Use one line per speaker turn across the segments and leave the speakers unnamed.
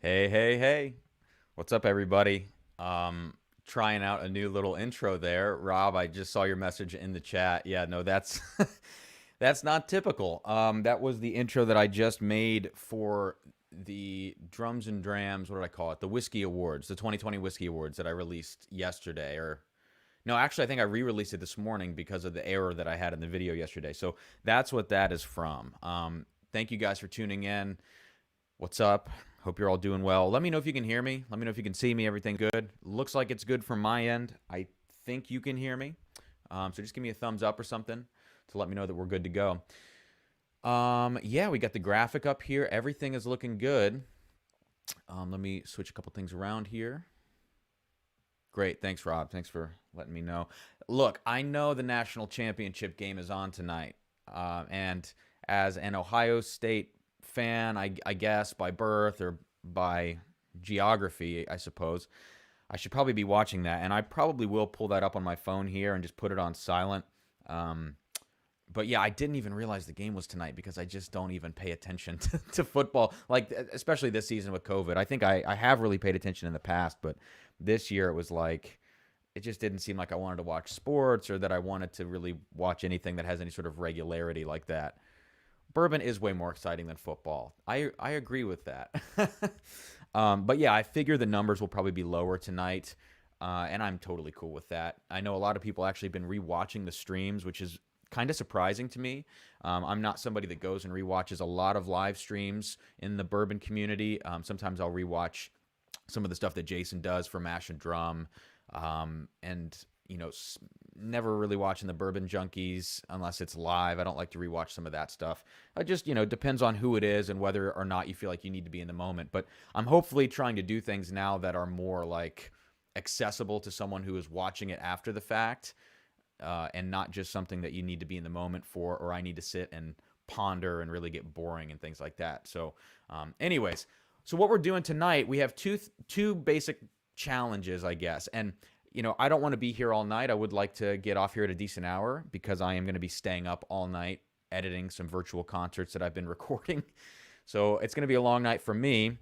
Hey, hey, hey. What's up, everybody? Trying out a new little intro there. Rob, I just saw your message in the chat. Yeah, no, that's that's not typical. That was the intro that I just made for the Drums and Drams, what did I call it? The Whiskey Awards, the 2020 Whiskey Awards that I released yesterday. Or no, actually, I think I re-released it this morning because of the error that I had in the video yesterday. So that's what that is from. Thank you guys for tuning in. What's up? Hope you're all doing well. Let me know if you can hear me. Let me know if you can see me. Everything good? Looks like it's good from my end. I think you can hear me. So just give me a thumbs up or something to let me know that we're good to go. Yeah, we got the graphic up here. Everything is looking good. Let me switch a couple things around here. Great. Thanks, Rob. Thanks for letting me know. Look, I know the national championship game is on tonight. And as an Ohio State fan, I guess, by birth or by geography, I suppose, I should probably be watching that. And I probably will pull that up on my phone here and just put it on silent. But yeah, I didn't even realize the game was tonight because I just don't even pay attention to football, like especially this season with COVID. I think I have really paid attention in the past, but this year it was like it just didn't seem like I wanted to watch sports or that I wanted to really watch anything that has any sort of regularity like that. Bourbon is way more exciting than football. I agree with that. But yeah, I figure the numbers will probably be lower tonight, and I'm totally cool with that. I know a lot of people actually been rewatching the streams, which is kind of surprising to me. I'm not somebody that goes and rewatches a lot of live streams in the bourbon community. Sometimes I'll rewatch some of the stuff that Jason does for Mash and Drum, and never really watching the Bourbon Junkies unless it's live. I don't like to rewatch some of that stuff. I just, depends on who it is and whether or not you feel like you need to be in the moment. But I'm hopefully trying to do things now that are more like accessible to someone who is watching it after the fact, and not just something that you need to be in the moment for, or I need to sit and ponder and really get boring and things like that. So anyways, so what we're doing tonight, we have two basic challenges, I guess. And I don't want to be here all night. I would like to get off here at a decent hour because I am going to be staying up all night editing some virtual concerts that I've been recording. So it's going to be a long night for me,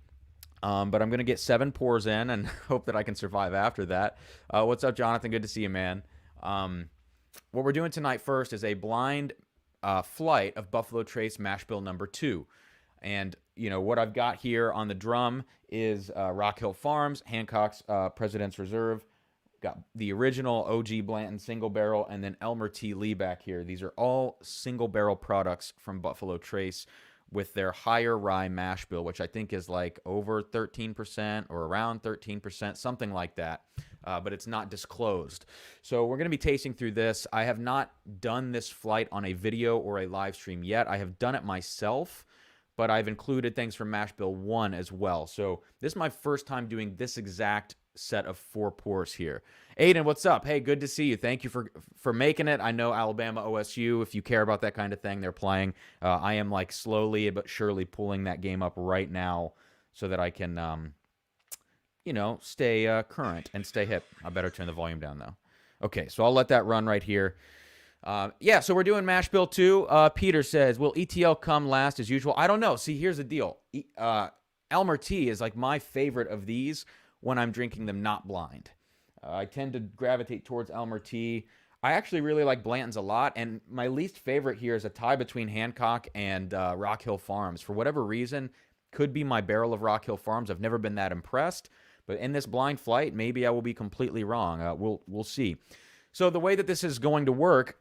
but I'm going to get 7 pours in and hope that I can survive after that. What's up, Jonathan? Good to see you, man. What we're doing tonight first is a blind flight of Buffalo Trace Mashbill number 2. And, what I've got here on the drum is Rock Hill Farms, Hancock's President's Reserve. Got the original OG Blanton single barrel, and then Elmer T Lee back here. These are all single barrel products from Buffalo Trace with their higher rye mash bill, which I think is like over 13% or around 13%, something like that. But it's not disclosed. So we're going to be tasting through this. I have not done this flight on a video or a live stream yet. I have done it myself, but I've included things from Mashbill 1 as well. So this is my first time doing this exact set of 4 pours here. Aiden, what's up? Hey, good to see you. Thank you for making it. I know Alabama OSU, if you care about that kind of thing, they're playing. I am like slowly but surely pulling that game up right now so that I can, stay current and stay hip. I better turn the volume down though. Okay, so I'll let that run right here. So we're doing Mashbill 2. Peter says, will ETL come last as usual? I don't know. See, here's the deal. Elmer T is like my favorite of these when I'm drinking them not blind. I tend to gravitate towards Elmer T. I actually really like Blanton's a lot, and my least favorite here is a tie between Hancock and Rock Hill Farms. For whatever reason, could be my barrel of Rock Hill Farms. I've never been that impressed, but in this blind flight, maybe I will be completely wrong. We'll see. So the way that this is going to work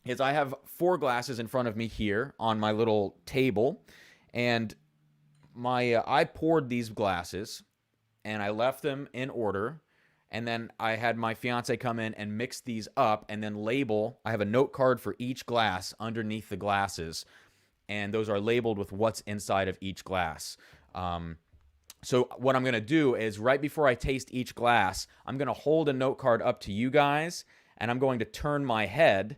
is I have 4 glasses in front of me here on my little table, and I poured these glasses, and I left them in order, and then I had my fiance come in and mix these up and then label. I have a note card for each glass underneath the glasses, and those are labeled with what's inside of each glass. So what I'm going to do is right before I taste each glass, I'm going to hold a note card up to you guys, and I'm going to turn my head.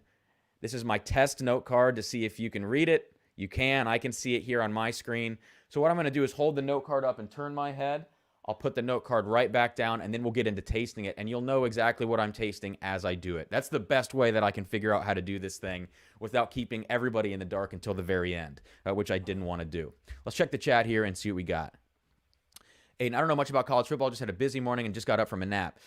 This is my test note card to see if you can read it. You can. I can see it here on my screen. So what I'm going to do is hold the note card up and turn my head. I'll put the note card right back down, and then we'll get into tasting it, and you'll know exactly what I'm tasting as I do it. That's the best way that I can figure out how to do this thing without keeping everybody in the dark until the very end, which I didn't want to do. Let's check the chat here and see what we got. Aiden, I don't know much about college football. Just had a busy morning and just got up from a nap.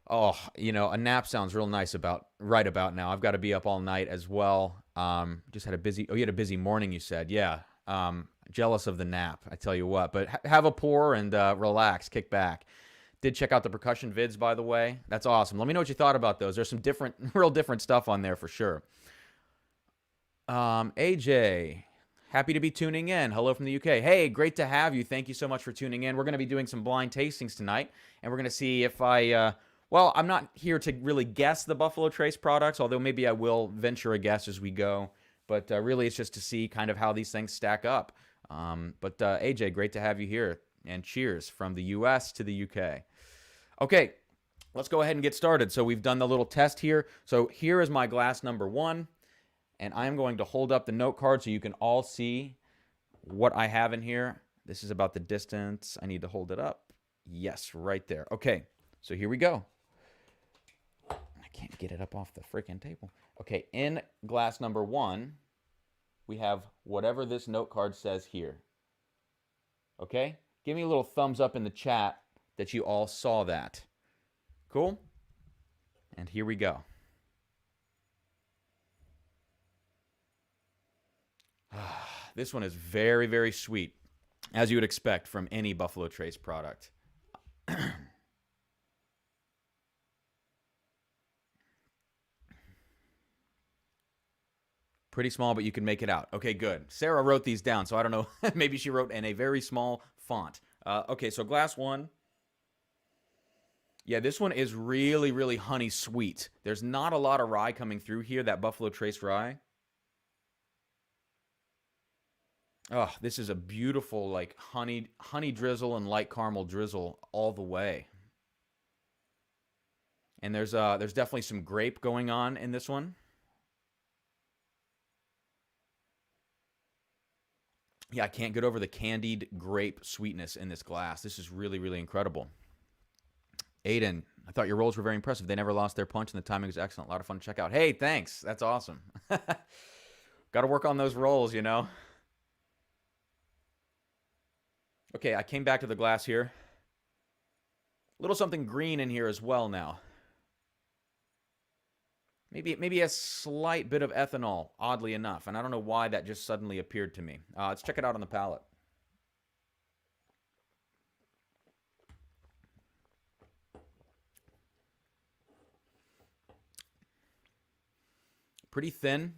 Oh, a nap sounds real nice right about now. I've got to be up all night as well. Just had a busy. Oh, you had a busy morning, you said. Yeah. Jealous of the nap, I tell you what. But have a pour and relax, kick back. Did check out the percussion vids, by the way. That's awesome. Let me know what you thought about those. There's some real different stuff on there for sure. AJ, happy to be tuning in. Hello from the UK. Hey, great to have you. Thank you so much for tuning in. We're going to be doing some blind tastings tonight, and we're going to see if I'm not here to really guess the Buffalo Trace products, although maybe I will venture a guess as we go. But really, it's just to see kind of how these things stack up. But AJ, great to have you here. And cheers from the US to the UK. Okay, let's go ahead and get started. So we've done the little test here. So here is my glass number 1. And I'm going to hold up the note card so you can all see what I have in here. This is about the distance. I need to hold it up. Yes, right there. Okay, so here we go. I can't get it up off the freaking table. Okay, in glass number 1, we have whatever this note card says here. Okay? Give me a little thumbs up in the chat that you all saw that. Cool? And here we go. This one is very, very sweet, as you would expect from any Buffalo Trace product. Pretty small, but you can make it out. Okay, good. Sarah wrote these down, so I don't know. Maybe she wrote in a very small font. Okay, so glass 1. Yeah, this one is really, really honey sweet. There's not a lot of rye coming through here, that Buffalo Trace rye. Oh, this is a beautiful like honey drizzle and light caramel drizzle all the way. And there's definitely some grape going on in this one. Yeah, I can't get over the candied grape sweetness in this glass. This is really, really incredible. Aiden, I thought your rolls were very impressive. They never lost their punch and the timing was excellent. A lot of fun to check out. Hey, thanks. That's awesome. Got to work on those rolls, you know. Okay, I came back to the glass here. A little something green in here as well now. Maybe a slight bit of ethanol, oddly enough. And I don't know why that just suddenly appeared to me. Let's check it out on the palate. Pretty thin.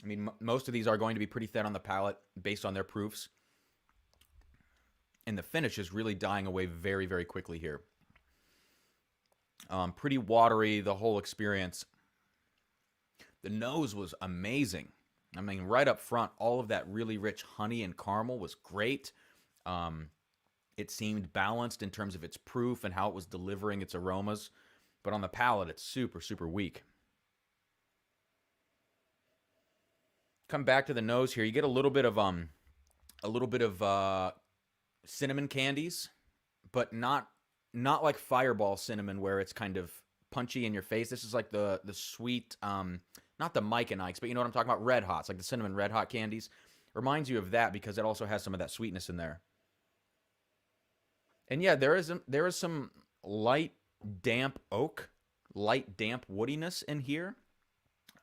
I mean, most of these are going to be pretty thin on the palate based on their proofs. And the finish is really dying away very, very quickly here. Pretty watery, the whole experience. The nose was amazing. I mean, right up front, all of that really rich honey and caramel was great. It seemed balanced in terms of its proof and how it was delivering its aromas. But on the palate, it's super, super weak. Come back to the nose here. You get a little bit of cinnamon candies, but not like Fireball cinnamon where it's kind of punchy in your face. This is like the sweet, not the Mike and Ike's, but you know what I'm talking about? Red Hots, like the cinnamon Red Hot candies. Reminds you of that because it also has some of that sweetness in there. And yeah, there is some light damp oak, light damp woodiness in here,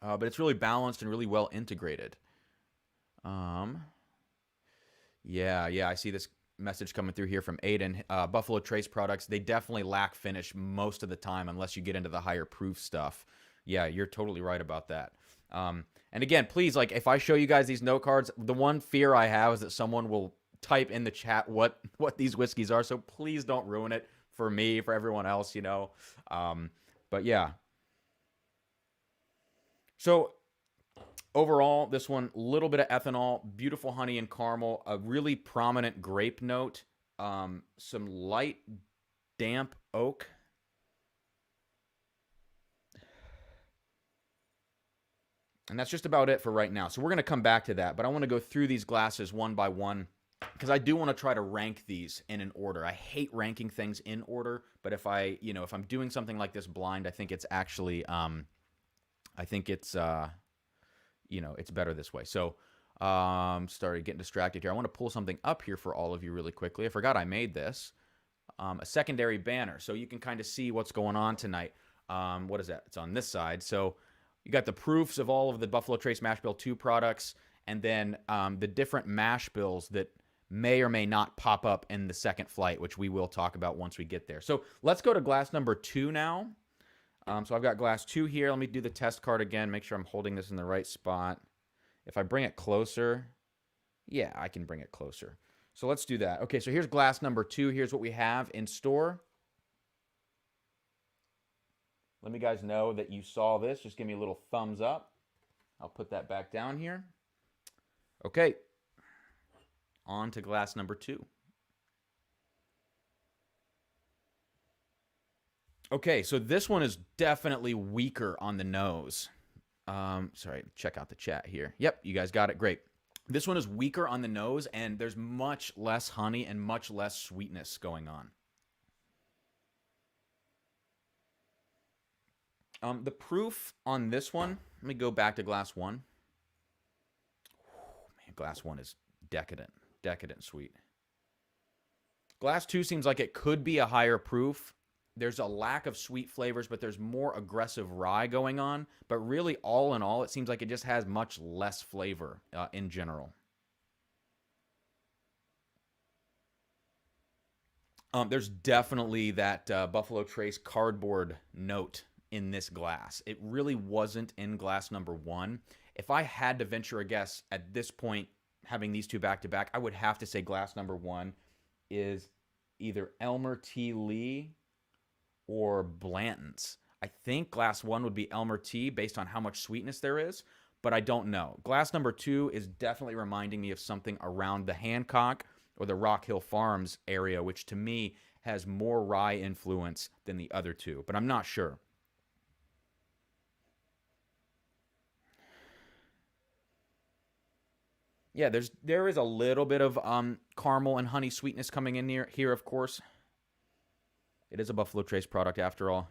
but it's really balanced and really well integrated. Yeah, I see this message coming through here from Aiden. Buffalo Trace products, they definitely lack finish most of the time unless you get into the higher proof stuff. Yeah, you're totally right about that. And again, please, like, if I show you guys these note cards, the one fear I have is that someone will type in the chat what these whiskeys are, so please don't ruin it for me, for everyone else, you know. But yeah. So overall, this one, a little bit of ethanol, beautiful honey and caramel, a really prominent grape note, some light damp oak. And that's just about it for right now. So we're going to come back to that, but I want to go through these glasses one by one because I do want to try to rank these in an order. I hate ranking things in order, but if I'm doing something like this blind, I think it's actually, it's better this way. So, started getting distracted here. I want to pull something up here for all of you really quickly. I forgot I made this. A secondary banner, so you can kind of see what's going on tonight. What is that? It's on this side. So you got the proofs of all of the Buffalo Trace Mash Bill 2 products, and then the different mash bills that may or may not pop up in the second flight, which we will talk about once we get there. So let's go to glass number 2 now. So I've got glass 2 here. Let me do the test card again, make sure I'm holding this in the right spot. If I bring it closer, yeah, I can bring it closer. So let's do that. Okay, so here's glass number 2. Here's what we have in store. Let me guys know that you saw this. Just give me a little thumbs up. I'll put that back down here. Okay, on to glass number 2. Okay, so this one is definitely weaker on the nose. Sorry, check out the chat here. Yep, you guys got it. Great. This one is weaker on the nose, and there's much less honey and much less sweetness going on. The proof on this one, let me go back to glass 1. Man, glass 1 is decadent sweet. Glass 2 seems like it could be a higher proof. There's a lack of sweet flavors, but there's more aggressive rye going on. But really, all in all, it seems like it just has much less flavor in general. There's definitely that Buffalo Trace cardboard note in this glass. It really wasn't in glass number 1. If I had to venture a guess at this point, having these two back to back, I would have to say glass number 1 is either Elmer T. Lee or Blanton's. I think glass 1 would be Elmer T based on how much sweetness there is, but I don't know. Glass number 2 is definitely reminding me of something around the Hancock or the Rock Hill Farms area, which to me has more rye influence than the other two, but I'm not sure. Yeah, there is a little bit of caramel and honey sweetness coming in here, of course. It is a Buffalo Trace product after all.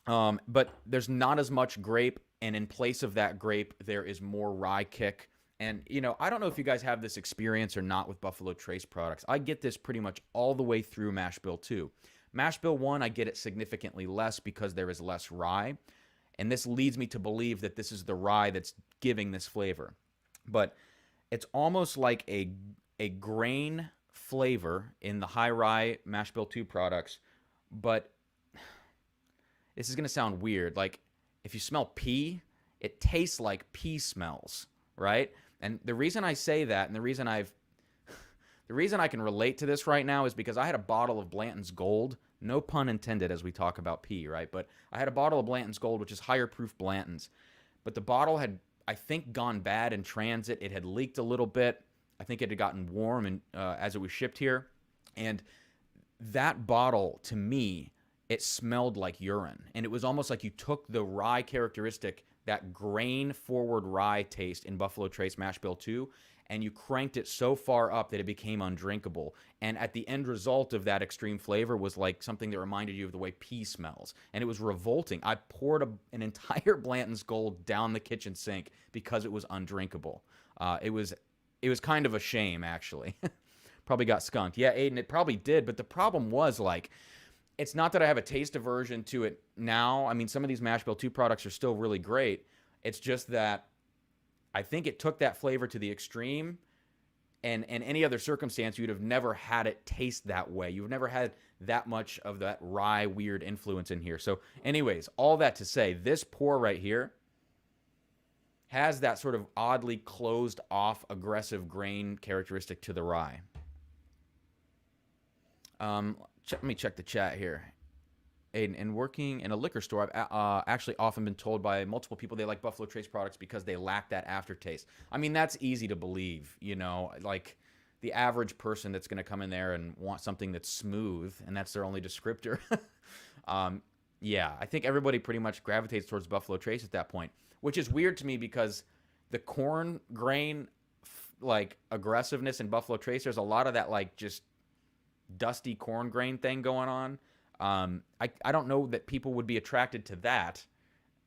But there's not as much grape, and in place of that grape, there is more rye kick. And, you know, I don't know if you guys have this experience or not with Buffalo Trace products. I get this pretty much all the way through Mash Bill 2. Mash Bill 1, I get it significantly less because there is less rye. And this leads me to believe that this is the rye that's giving this flavor. But it's almost like a grain flavor in the high rye Mash Bill 2 products, but this is going to sound weird. Like, if you smell pea, it tastes like pea smells, right? And the reason I say that, and the reason I can relate to this right now is because I had a bottle of Blanton's Gold, no pun intended as we talk about pea, right? But I had a bottle of Blanton's Gold, which is higher proof Blanton's. But the bottle had, I think, gone bad in transit. It had leaked a little bit. I think it had gotten warm and as it was shipped here. And that bottle, to me, it smelled like urine. And it was almost like you took the rye characteristic, that grain-forward rye taste in Buffalo Trace Mash Bill 2, and you cranked it so far up that it became undrinkable. And at the end result of that extreme flavor was like something that reminded you of the way pea smells. And it was revolting. I poured an entire Blanton's Gold down the kitchen sink because it was undrinkable. It was kind of a shame, actually. Probably got skunked. Yeah, Aiden, it probably did. But the problem was, like, it's not that I have a taste aversion to it now. I mean, some of these Mash Bill 2 products are still really great. It's just that I think it took that flavor to the extreme, and in any other circumstance, you'd have never had it taste that way. You've never had that much of that rye weird influence in here. So anyways, all that to say, this pour right here has that sort of oddly closed off aggressive grain characteristic to the rye. Let me check the chat here. And working in a liquor store, I've actually often been told by multiple people they like Buffalo Trace products because they lack that aftertaste. I mean, that's easy to believe, you know, like the average person that's going to come in there and want something that's smooth, and that's their only descriptor. Yeah, I think everybody pretty much gravitates towards Buffalo Trace at that point, which is weird to me because the corn grain, like, aggressiveness in Buffalo Trace, there's a lot of that, like, just dusty corn grain thing going on. I don't know that people would be attracted to that.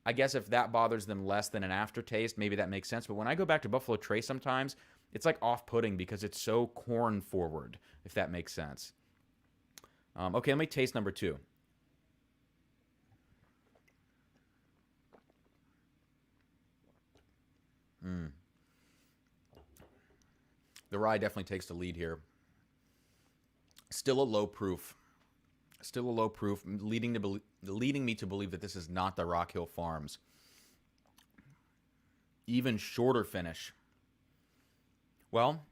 I guess if that bothers them less than an aftertaste, maybe that makes sense. But when I go back to Buffalo Trace sometimes, it's like off-putting because it's so corn forward, if that makes sense. Okay, let me taste number 2. The rye definitely takes the lead here. Still a low proof. Still a low proof, leading me to believe that this is not the Rock Hill Farms. Even shorter finish. Well,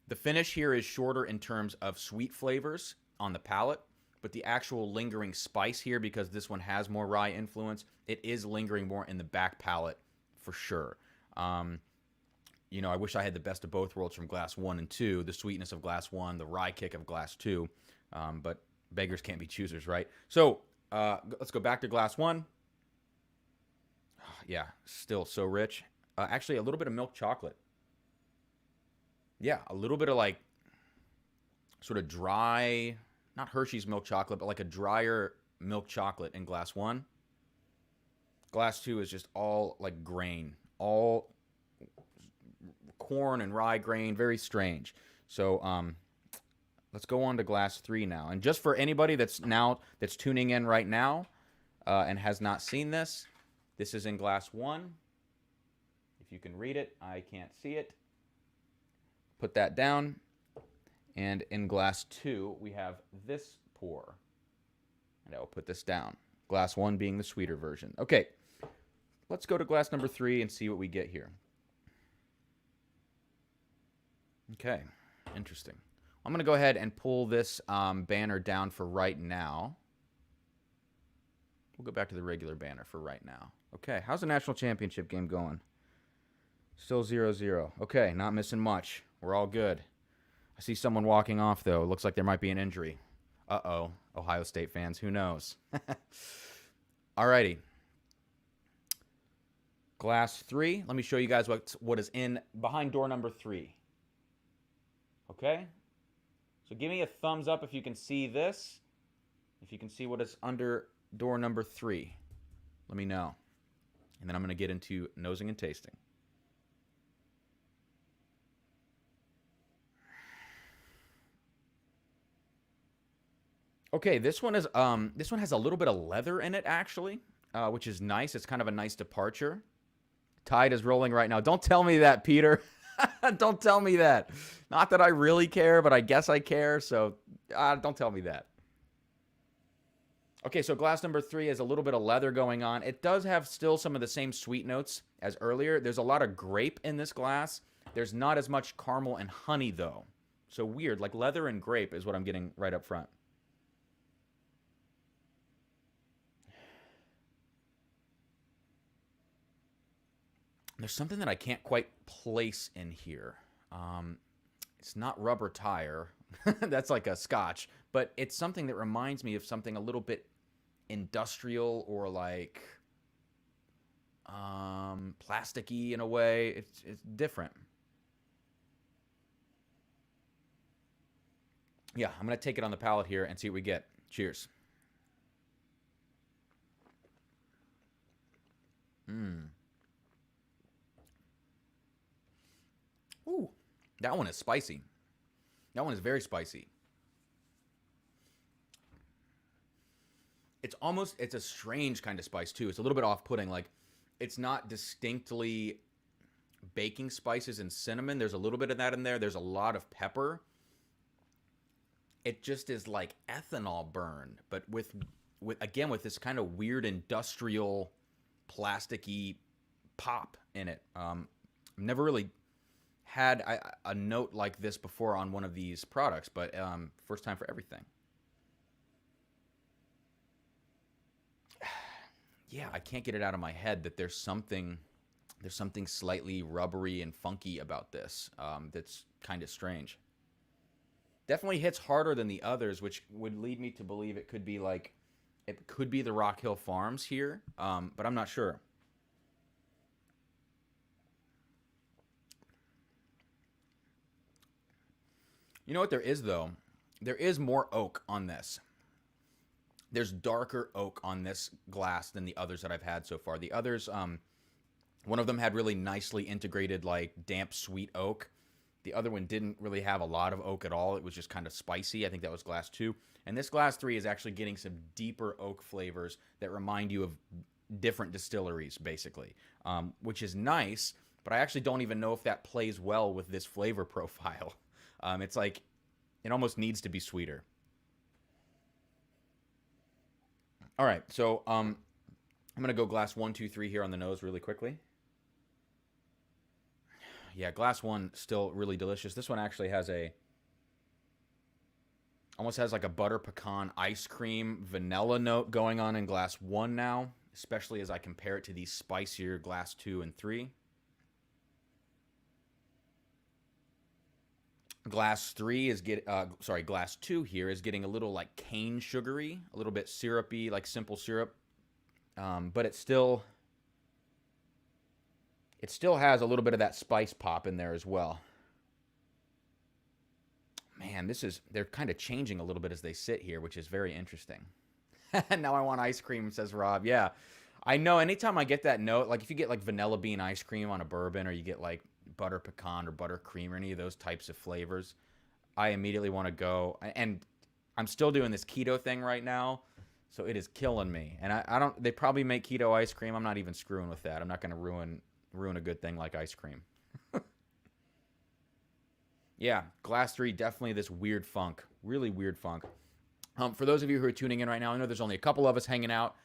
the finish here is shorter in terms of sweet flavors on the palate, but the actual lingering spice here, because this one has more rye influence, it is lingering more in the back palate for sure. You know, I wish I had the best of both worlds from glass 1 and 2, the sweetness of glass 1, the rye kick of glass 2, but beggars can't be choosers, right? So let's go back to glass 1. Yeah, still so rich. Actually, a little bit of milk chocolate. Yeah, a little bit of like sort of dry, not Hershey's milk chocolate, but like a drier milk chocolate in glass 1. Glass 2 is just all like grain, all corn and rye grain, very strange. So let's go on to glass 3 now. And just for anybody that's tuning in right now and has not seen this, this is in glass 1. If you can read it, I can't see it. Put that down. And in glass 2, we have this pour. And I will put this down. Glass 1 being the sweeter version. Okay, let's go to glass number 3 and see what we get here. Okay, interesting. I'm going to go ahead and pull this banner down for right now. We'll go back to the regular banner for right now. Okay, how's the national championship game going? Still 0-0. Okay, not missing much. We're all good. I see someone walking off, though. It looks like there might be an injury. Uh-oh. Ohio State fans, who knows? Alrighty. Glass 3. Let me show you guys what is in behind door number 3. Okay? So give me a thumbs up if you can see this. If you can see what is under door number 3. Let me know. And then I'm going to get into nosing and tasting. Okay, this one has a little bit of leather in it actually, which is nice. It's kind of a nice departure. Tide is rolling right now. Don't tell me that, Peter. Don't tell me that. Not that I really care, but I guess I care. So don't tell me that. Okay, so glass number 3 has a little bit of leather going on. It does have still some of the same sweet notes as earlier. There's a lot of grape in this glass. There's not as much caramel and honey though. So weird, like leather and grape is what I'm getting right up front. There's something that I can't quite place in here. It's not rubber tire. That's like a scotch. But it's something that reminds me of something a little bit industrial or like plasticky in a way. It's different. Yeah, I'm going to take it on the palate here and see what we get. Cheers. Ooh, that one is spicy. That one is very spicy. It's a strange kind of spice too. It's a little bit off-putting. Like, it's not distinctly baking spices and cinnamon. There's a little bit of that in there. There's a lot of pepper. It just is like ethanol burn, but with this kind of weird industrial plasticky pop in it. I've never really had a note like this before on one of these products, but first time for everything. Yeah, I can't get it out of my head that there's something slightly rubbery and funky about this that's kind of strange. Definitely hits harder than the others, which would lead me to believe it could be the Rock Hill Farms here, but I'm not sure. You know what there is, though? There is more oak on this. There's darker oak on this glass than the others that I've had so far. The others, one of them had really nicely integrated, like, damp, sweet oak. The other one didn't really have a lot of oak at all. It was just kind of spicy. I think that was glass 2. And this glass 3 is actually getting some deeper oak flavors that remind you of different distilleries, basically, which is nice, but I actually don't even know if that plays well with this flavor profile. It's like it almost needs to be sweeter. All right, so I'm going to go glass 1, 2, 3 here on the nose really quickly. Yeah, glass 1 still really delicious. This one actually almost has like a butter pecan ice cream vanilla note going on in glass 1 now, especially as I compare it to these spicier glass 2 and 3. Glass 2 here is getting a little like cane sugary, a little bit syrupy, like simple syrup, but it still has a little bit of that spice pop in there as well. Man, they're kind of changing a little bit as they sit here, which is very interesting. Now I want ice cream, says Rob. Yeah, I know. Anytime I get that note, like if you get like vanilla bean ice cream on a bourbon, or you get like butter pecan or butter cream or any of those types of flavors, I immediately want to go. And I'm still doing this keto thing right now, so it is killing me. And I don't. They probably make keto ice cream. I'm not even screwing with that. I'm not going to ruin a good thing like ice cream. Yeah, glass 3, definitely this weird funk. Really weird funk. For those of you who are tuning in right now, I know there's only a couple of us hanging out.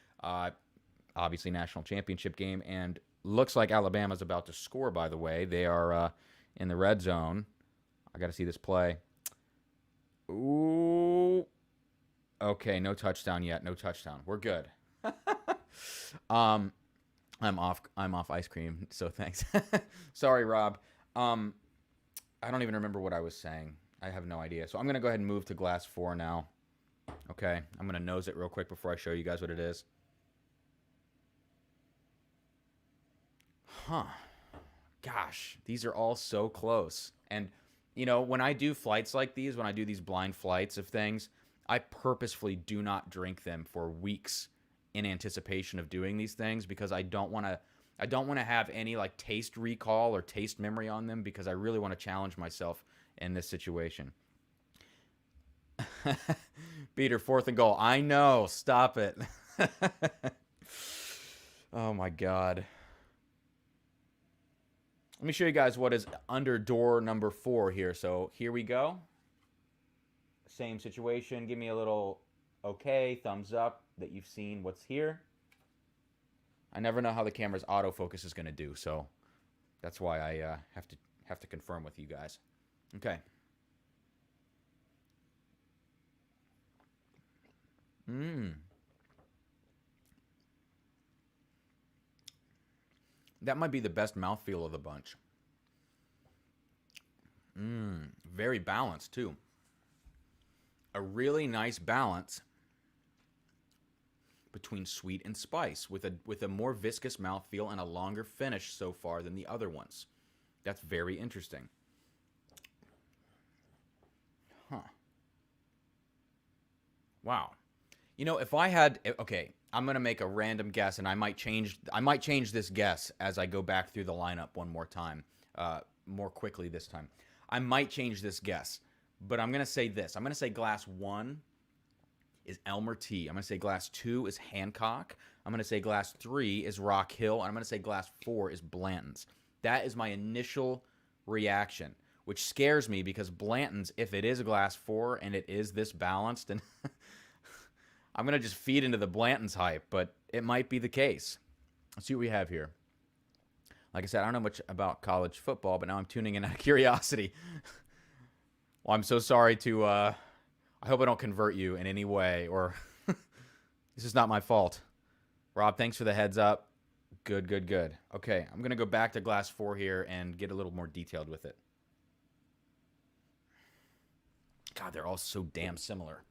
Obviously, national championship game, and looks like Alabama's about to score, by the way. They are in the red zone. I got to see this play. Ooh. Okay, no touchdown yet. No touchdown. We're good. um, I'm off ice cream, so thanks. Sorry, Rob. Um, I don't even remember what I was saying. I have no idea. So I'm gonna go ahead and move to glass 4 now. Okay, I'm gonna nose it real quick before I show you guys what it is. Huh. Gosh, these are all so close. And when I do flights like these, when I do these blind flights of things, I purposefully do not drink them for weeks in anticipation of doing these things because I don't want to have any like taste recall or taste memory on them because I really want to challenge myself in this situation. Peter, 4th and goal. I know. Stop it. Oh my god. Let me show you guys what is under door number 4 here. So here we go. Same situation. Give me a little okay, thumbs up that you've seen what's here. I never know how the camera's autofocus is going to do, so that's why I have to confirm with you guys. Okay. That might be the best mouthfeel of the bunch. Very balanced too. A really nice balance between sweet and spice with a more viscous mouthfeel and a longer finish so far than the other ones. That's very interesting. Huh. Wow. If I had okay, I'm going to make a random guess and I might change this guess as I go back through the lineup one more time. More quickly this time. I might change this guess, but I'm going to say this. I'm going to say glass 1 is Elmer T. I'm going to say glass 2 is Hancock. I'm going to say glass 3 is Rock Hill. And I'm going to say glass 4 is Blanton's. That is my initial reaction, which scares me because Blanton's, if it is a glass 4 and it is this balanced, and I'm going to just feed into the Blanton's hype, but it might be the case. Let's see what we have here. Like I said, I don't know much about college football, but now I'm tuning in out of curiosity. Well, I'm so sorry to, I hope I don't convert you in any way, or this is not my fault. Rob, thanks for the heads up. Good, good, good. Okay, I'm going to go back to glass 4 here and get a little more detailed with it. God, they're all so damn similar.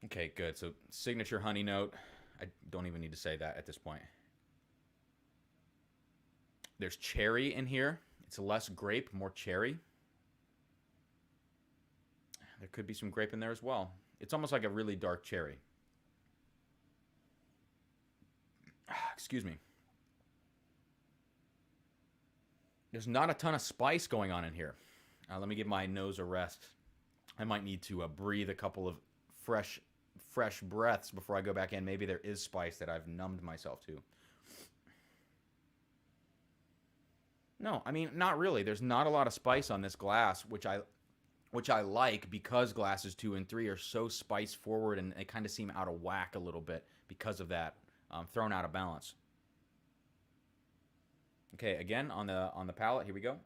Okay, good. So signature honey note. I don't even need to say that at this point. There's cherry in here. It's less grape, more cherry. There could be some grape in there as well. It's almost like a really dark cherry. Excuse me. There's not a ton of spice going on in here. Let me give my nose a rest. I might need to breathe a couple of fresh breaths before I go back in. Maybe there is spice that I've numbed myself to. No, I mean, not really. There's not a lot of spice on this glass, which I like because glasses 2 and 3 are so spice forward and they kind of seem out of whack a little bit because of that, thrown out of balance. Okay, again on the palate. Here we go.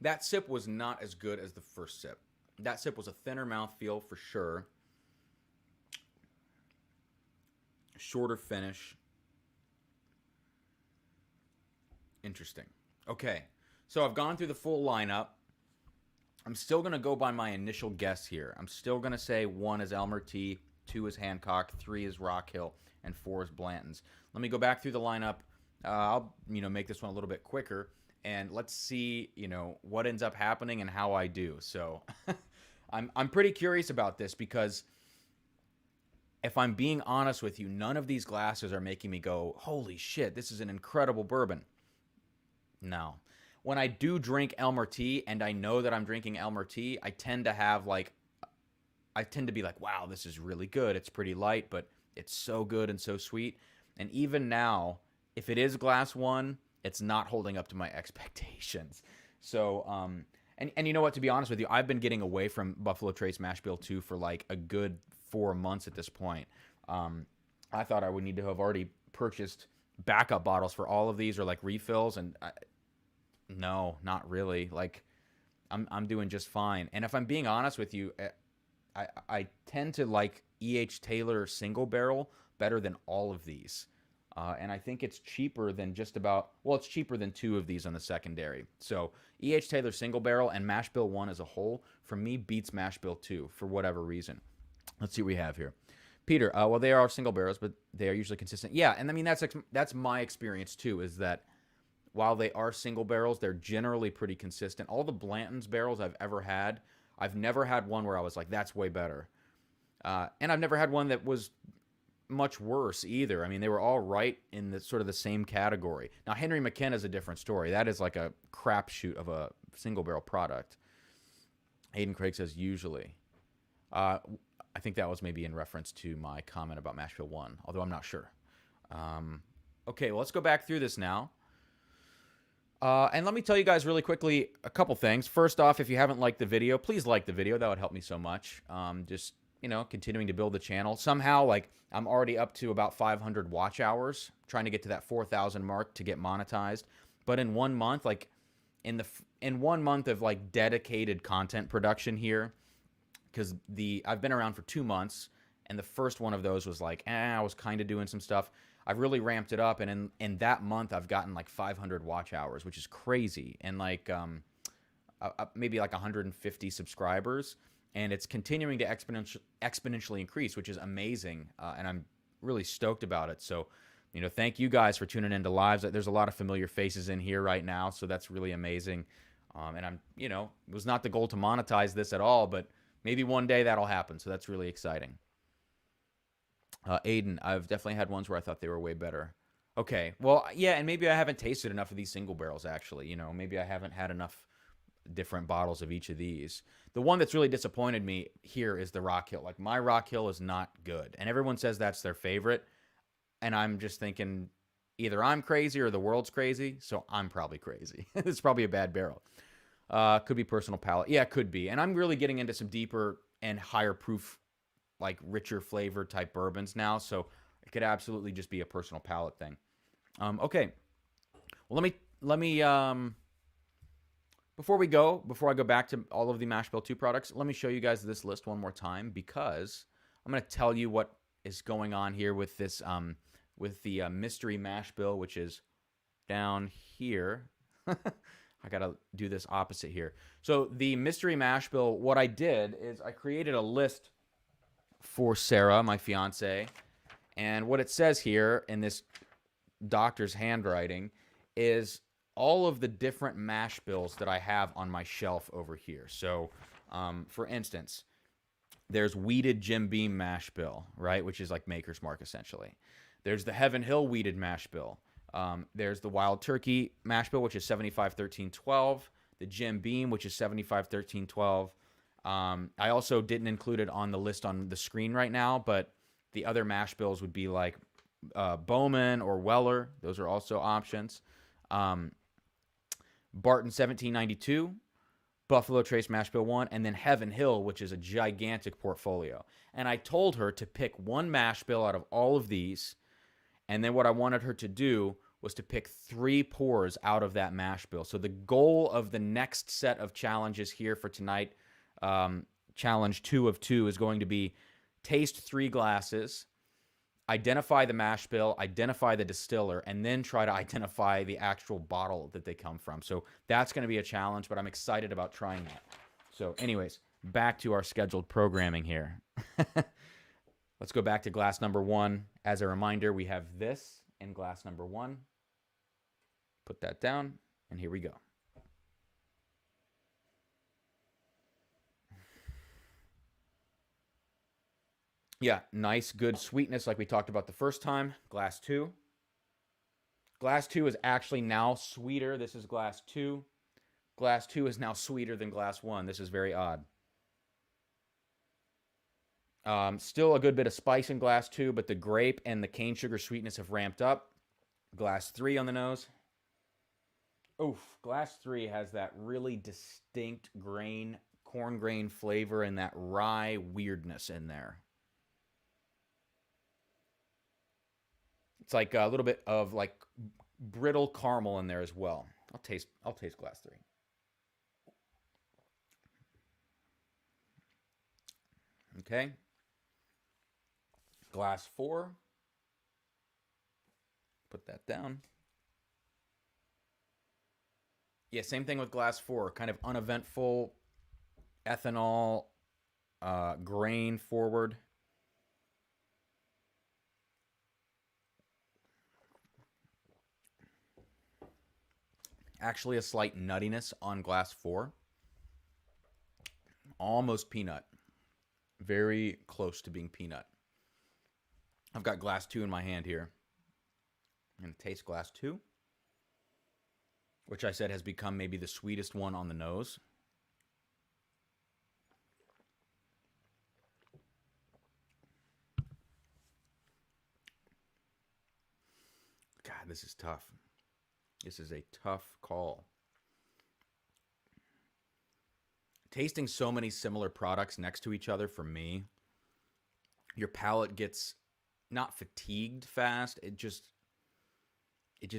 That sip was not as good as the first sip. That sip was a thinner mouthfeel for sure. Shorter finish. Interesting. Okay, so I've gone through the full lineup. I'm still going to go by my initial guess here. I'm still going to say 1 is Elmer T, 2 is Hancock, 3 is Rock Hill, and 4 is Blanton's. Let me go back through the lineup. I'll make this one a little bit quicker. And let's see, what ends up happening and how I do. So I'm pretty curious about this because if I'm being honest with you, none of these glasses are making me go, holy shit, this is an incredible bourbon. No. When I do drink Elmer T and I know that I'm drinking Elmer T, I tend to be like, wow, this is really good. It's pretty light, but it's so good and so sweet. And even now, if it is glass 1, it's not holding up to my expectations. So, and you know what, to be honest with you, I've been getting away from Buffalo Trace Mash Bill 2 for like a good 4 months at this point. I thought I would need to have already purchased backup bottles for all of these or like refills, and no, not really. Like I'm doing just fine. And if I'm being honest with you, I tend to like E.H. Taylor single barrel better than all of these. And I think it's cheaper than just about, well, it's cheaper than two of these on the secondary. So E.H. Taylor single barrel and Mash Bill 1 as a whole, for me, beats Mash Bill 2 for whatever reason. Let's see what we have here. Peter, well, they are single barrels, but they are usually consistent. Yeah, and I mean, that's my experience too, is that while they are single barrels, they're generally pretty consistent. All the Blanton's barrels I've ever had, I've never had one where I was like, that's way better. And I've never had one that was much worse either. I mean, they were all right in the sort of the same category. Now, Henry McKenna is a different story. That is like a crapshoot of a single barrel product. Hayden Craig says usually. I think that was maybe in reference to my comment about Mashbill 1, although I'm not sure. Okay, well, let's go back through this now. And let me tell you guys really quickly a couple things. First off, if you haven't liked the video, please like the video. That would help me so much. Just, continuing to build the channel. Somehow, like, I'm already up to about 500 watch hours, trying to get to that 4,000 mark to get monetized. But in 1 month, like, in 1 month of, like, dedicated content production here, because I've been around for 2 months, and the first one of those was like, I was kind of doing some stuff. I've really ramped it up, and in that month, I've gotten like 500 watch hours, which is crazy, and like maybe like 150 subscribers, and it's continuing to exponentially increase, which is amazing, and I'm really stoked about it. So, thank you guys for tuning into lives. There's a lot of familiar faces in here right now, so that's really amazing. And I'm, it was not the goal to monetize this at all, but maybe one day that'll happen, so that's really exciting. Aiden, I've definitely had ones where I thought they were way better. Okay, well, yeah, and maybe I haven't tasted enough of these single barrels, actually. Maybe I haven't had enough different bottles of each of these. The one that's really disappointed me here is the Rock Hill. Like, my Rock Hill is not good, and everyone says that's their favorite, and I'm just thinking either I'm crazy or the world's crazy, so I'm probably crazy. It's probably a bad barrel. Could be personal palate. Yeah, it could be. And I'm really getting into some deeper and higher proof, like richer flavor type bourbons now, so it could absolutely just be a personal palate thing. Okay, well, let me before I go back to all of the Mash Bill 2 products, let me show you guys this list one more time, because I'm going to tell you what is going on here with this with the mystery Mash Bill, which is down here. I gotta do this opposite here. So the mystery Mash Bill, what I did is I created a list for Sarah, my fiance, and what it says here in this doctor's handwriting is all of the different mash bills that I have on my shelf over here. So, for instance, there's Wheated Jim Beam mash bill, right, which is like Maker's Mark essentially. There's the Heaven Hill Wheated mash bill. There's the Wild Turkey mash bill, which is 75-13-12. The Jim Beam, which is 75-13-12. I also didn't include it on the list on the screen right now, but the other mash bills would be like Bowman or Weller. Those are also options. Barton 1792, Buffalo Trace Mash Bill 1, and then Heaven Hill, which is a gigantic portfolio. And I told her to pick one mash bill out of all of these, and then what I wanted her to do was to pick 3 pours out of that mash bill. So the goal of the next set of challenges here for tonight, challenge 2 of 2, is going to be taste 3 glasses, identify the mash bill, identify the distiller, and then try to identify the actual bottle that they come from. So that's going to be a challenge, but I'm excited about trying that. So anyways, back to our scheduled programming here. Let's go back to glass number 1. As a reminder, we have this in glass number 1. Put that down, and here we go. Yeah, nice, good sweetness like we talked about the first time. Glass 2. Glass 2 is actually now sweeter. This is glass 2. Glass 2 is now sweeter than glass 1. This is very odd. Still a good bit of spice in glass 2, but the grape and the cane sugar sweetness have ramped up. Glass 3 on the nose. Oof, glass 3 has that really distinct corn grain flavor and that rye weirdness in there. It's like a little bit of like brittle caramel in there as well. I'll taste glass 3. Okay. Glass 4. Put that down. Yeah, same thing with glass 4. Kind of uneventful, ethanol, grain forward. Actually, a slight nuttiness on glass 4. Almost peanut. Very close to being peanut. I've got glass 2 in my hand here. I'm going to taste glass 2, which I said has become maybe the sweetest one on the nose. God, this is tough. This is a tough call. Tasting so many similar products next to each other, for me, your palate gets not fatigued fast. It just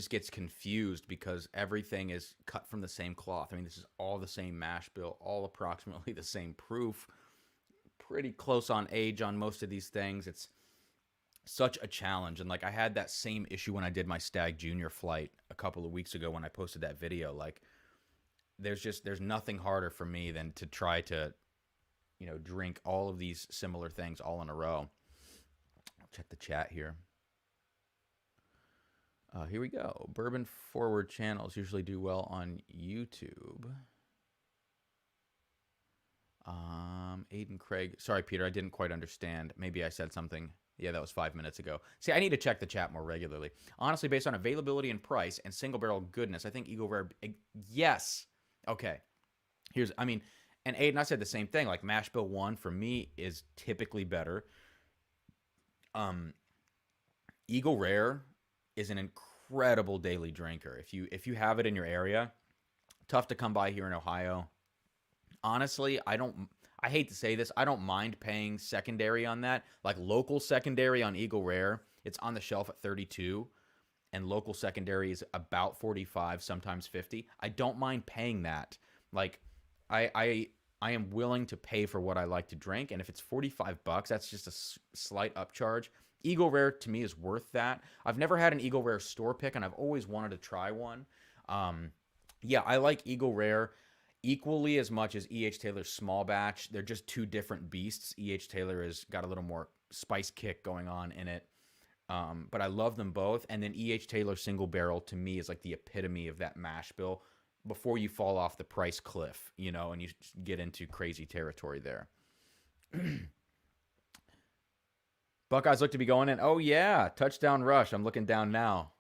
gets confused because everything is cut from the same cloth. I mean, this is all the same mash bill, all approximately the same proof, pretty close on age on most of these things. It's such a challenge. And like, I had that same issue when I did my Stag Junior flight a couple of weeks ago when I posted that video. Like, there's nothing harder for me than to try to, drink all of these similar things all in a row. I'll check the chat here. Here we go. Bourbon forward channels usually do well on YouTube. Aiden Craig. Sorry, Peter, I didn't quite understand. Maybe I said something. Yeah, that was 5 minutes ago. See, I need to check the chat more regularly. Honestly, based on availability and price and single barrel goodness, I think Eagle Rare. Yes. Okay. And Aiden, I said the same thing. Like, Mash Bill 1 for me is typically better. Eagle Rare is an incredible daily drinker. If you have it in your area, tough to come by here in Ohio. Honestly, I hate to say this, I don't mind paying secondary on that. Like, local secondary on Eagle Rare, it's on the shelf at 32, and local secondary is about 45, sometimes 50. I don't mind paying that. Like, I am willing to pay for what I like to drink, and if it's $45, that's just a slight upcharge. Eagle Rare to me is worth that. I've never had an Eagle Rare store pick, and I've always wanted to try one. Yeah, I like Eagle Rare equally as much as E.H. Taylor's small batch. They're just two different beasts. E.H. Taylor has got a little more spice kick going on in it. But I love them both. And then E.H. Taylor single barrel to me is like the epitome of that mash bill before you fall off the price cliff, and you get into crazy territory there. Buckeyes look to be going in. Oh, yeah. Touchdown rush. I'm looking down now.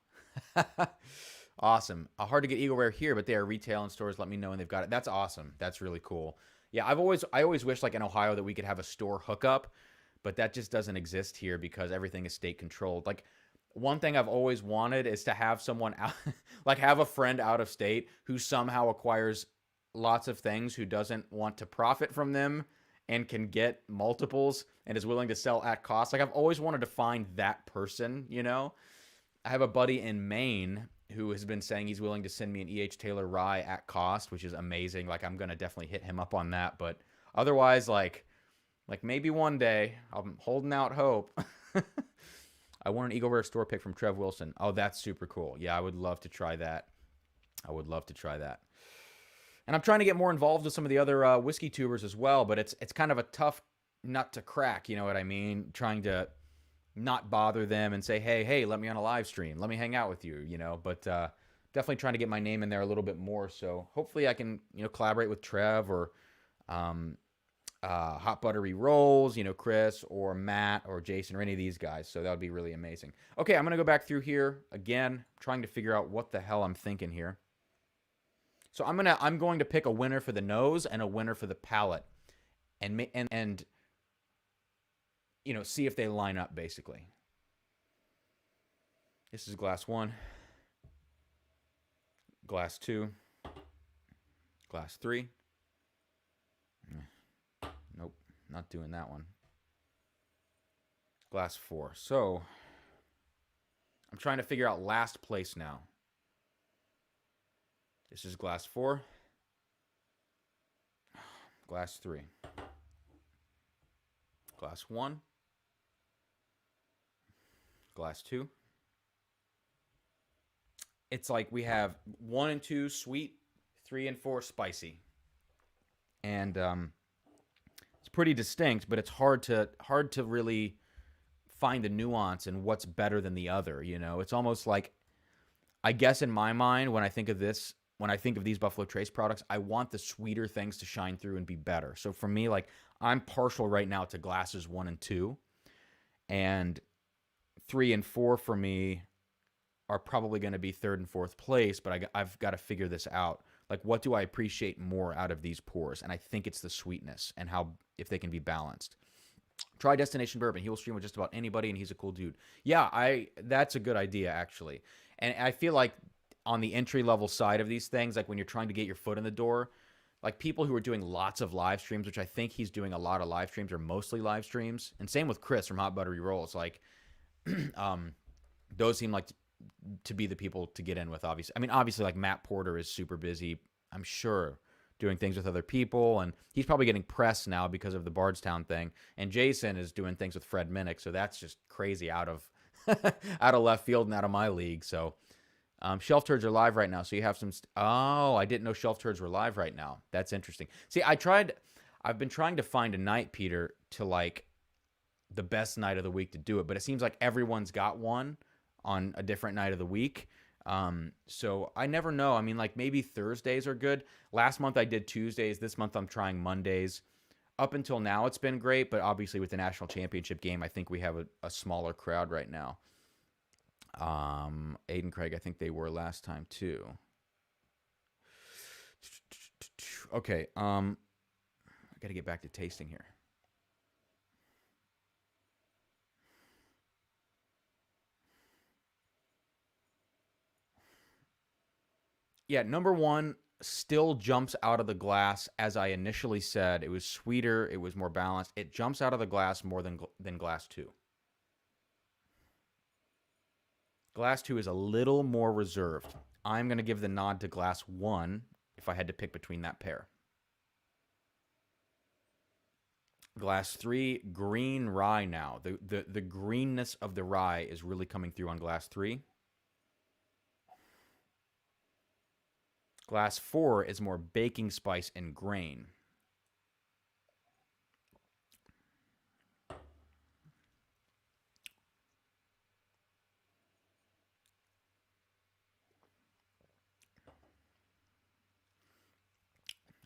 Awesome. Hard to get Eagle Rare here, but they are retail in stores. Let me know when they've got it. That's awesome. That's really cool. Yeah, I always wish, like, in Ohio that we could have a store hookup, but that just doesn't exist here because everything is state controlled. Like, one thing I've always wanted is to have someone out, like, have a friend out of state who somehow acquires lots of things, who doesn't want to profit from them and can get multiples and is willing to sell at cost. Like, I've always wanted to find that person, I have a buddy in Maine who has been saying he's willing to send me an E.H. Taylor rye at cost, which is amazing. Like, I'm going to definitely hit him up on that. But otherwise, like maybe one day, I'm holding out hope. I want an Eagle Rare store pick from Trev Wilson. Oh, that's super cool. Yeah, I would love to try that. And I'm trying to get more involved with some of the other whiskey tubers as well, but it's kind of a tough nut to crack, you know what I mean? Trying to not bother them and say, hey, let me on a live stream. Let me hang out with you, But definitely trying to get my name in there a little bit more. So hopefully I can, collaborate with Trev or Hot Buttery Rolls, Chris or Matt or Jason or any of these guys. So that would be really amazing. Okay, I'm going to go back through here again, trying to figure out what the hell I'm thinking here. So I'm going to pick a winner for the nose and a winner for the palate, and see if they line up, basically. This is glass 1, glass 2, glass 3. Nope, not doing that one. Glass 4. So I'm trying to figure out last place now. This is glass 4. Glass 3. Glass 1. Glass 2. It's like we have 1 and 2 sweet, 3 and 4 spicy. And it's pretty distinct, but it's hard to really find the nuance and what's better than the other, you know? It's almost like, I guess in my mind, when I think of this, when I think of these Buffalo Trace products, I want the sweeter things to shine through and be better. So for me, like, I'm partial right now to glasses 1 and 2. And 3 and 4 for me are probably going to be 3rd and 4th place, but I've got to figure this out. Like, what do I appreciate more out of these pours? And I think it's the sweetness and how, if they can be balanced. Try Destination Bourbon. He will stream with just about anybody, and he's a cool dude. Yeah, that's a good idea, actually. And I feel like on the entry-level side of these things, like when you're trying to get your foot in the door, like people who are doing lots of live streams, which I think he's doing a lot of live streams, or mostly live streams, and same with Chris from Hot Buttery Rolls. Like, those seem like to be the people to get in with, obviously. I mean, obviously, like Matt Porter is super busy, I'm sure, doing things with other people, and he's probably getting press now because of the Bardstown thing. And Jason is doing things with Fred Minnick, so that's just crazy out of out of left field and out of my league. So Shelf Turds are live right now, so you have some... Oh, I didn't know Shelf Turds were live right now. That's interesting. See, I've been trying to find a night, Peter, to like the best night of the week to do it, but it seems like everyone's got one on a different night of the week. So I never know. I mean, like maybe Thursdays are good. Last month I did Tuesdays. This month I'm trying Mondays. Up until now it's been great, but obviously with the national championship game, I think we have a smaller crowd right now. Aiden Craig, I think they were last time too. Okay. I got to get back to tasting here. Yeah, number 1 still jumps out of the glass. As I initially said, it was sweeter, it was more balanced. It jumps out of the glass more than glass 2. Glass 2 is a little more reserved. I'm going to give the nod to glass 1 if I had to pick between that pair. Glass 3, green rye now. The greenness of the rye is really coming through on glass 3. Glass 4 is more baking spice and grain.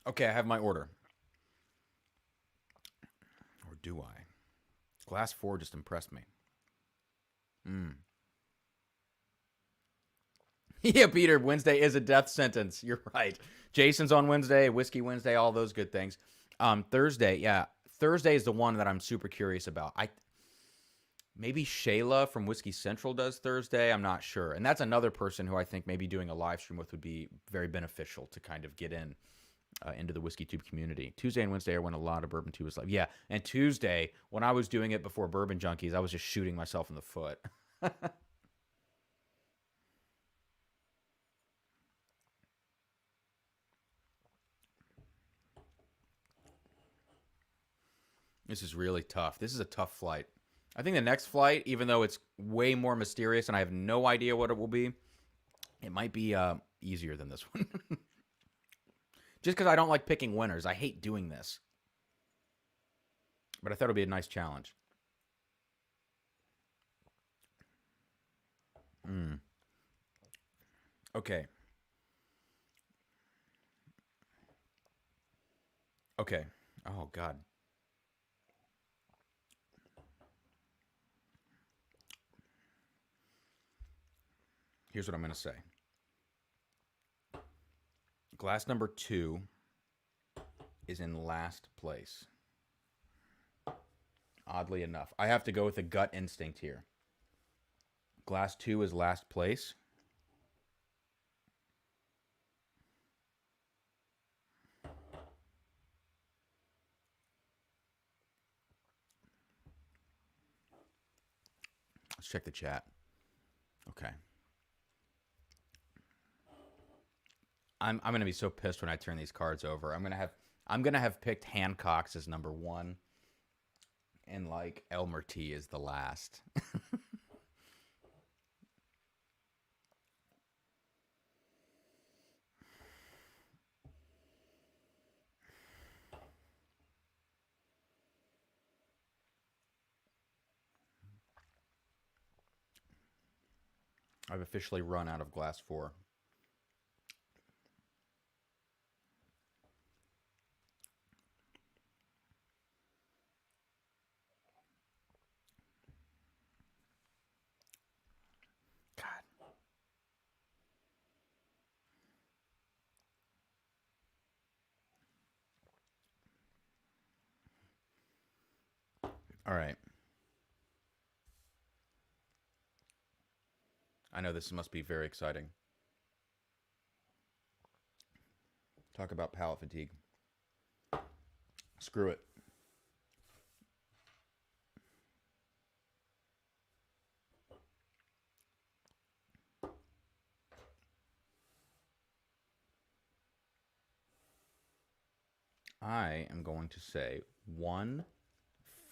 Okay, I have my order. Or do I? Glass 4 just impressed me. Yeah, Peter, Wednesday is a death sentence. You're right. Jason's on Wednesday, Whiskey Wednesday, all those good things. Thursday, yeah. Thursday is the one that I'm super curious about. Maybe Shayla from Whiskey Central does Thursday. I'm not sure. And that's another person who I think maybe doing a live stream with would be very beneficial to kind of get in into the Whiskey Tube community. Tuesday and Wednesday are when a lot of Bourbon Tube was live. Yeah, and Tuesday, when I was doing it before Bourbon Junkies, I was just shooting myself in the foot. This is really tough. This is a tough flight. I think the next flight, even though it's way more mysterious and I have no idea what it will be, it might be easier than this one. Just because I don't like picking winners. I hate doing this. But I thought it would be a nice challenge. Okay. Okay. Oh, God. Here's what I'm going to say. Glass number 2 is in last place. Oddly enough. I have to go with a gut instinct here. Glass 2 is last place. Let's check the chat. Okay. I'm gonna be so pissed when I turn these cards over. I'm gonna have picked Hancock's as number one, and like Elmer T is the last. I've officially run out of glass 4. God. All right. I know this must be very exciting. Talk about palate fatigue. Screw it. I am going to say 1,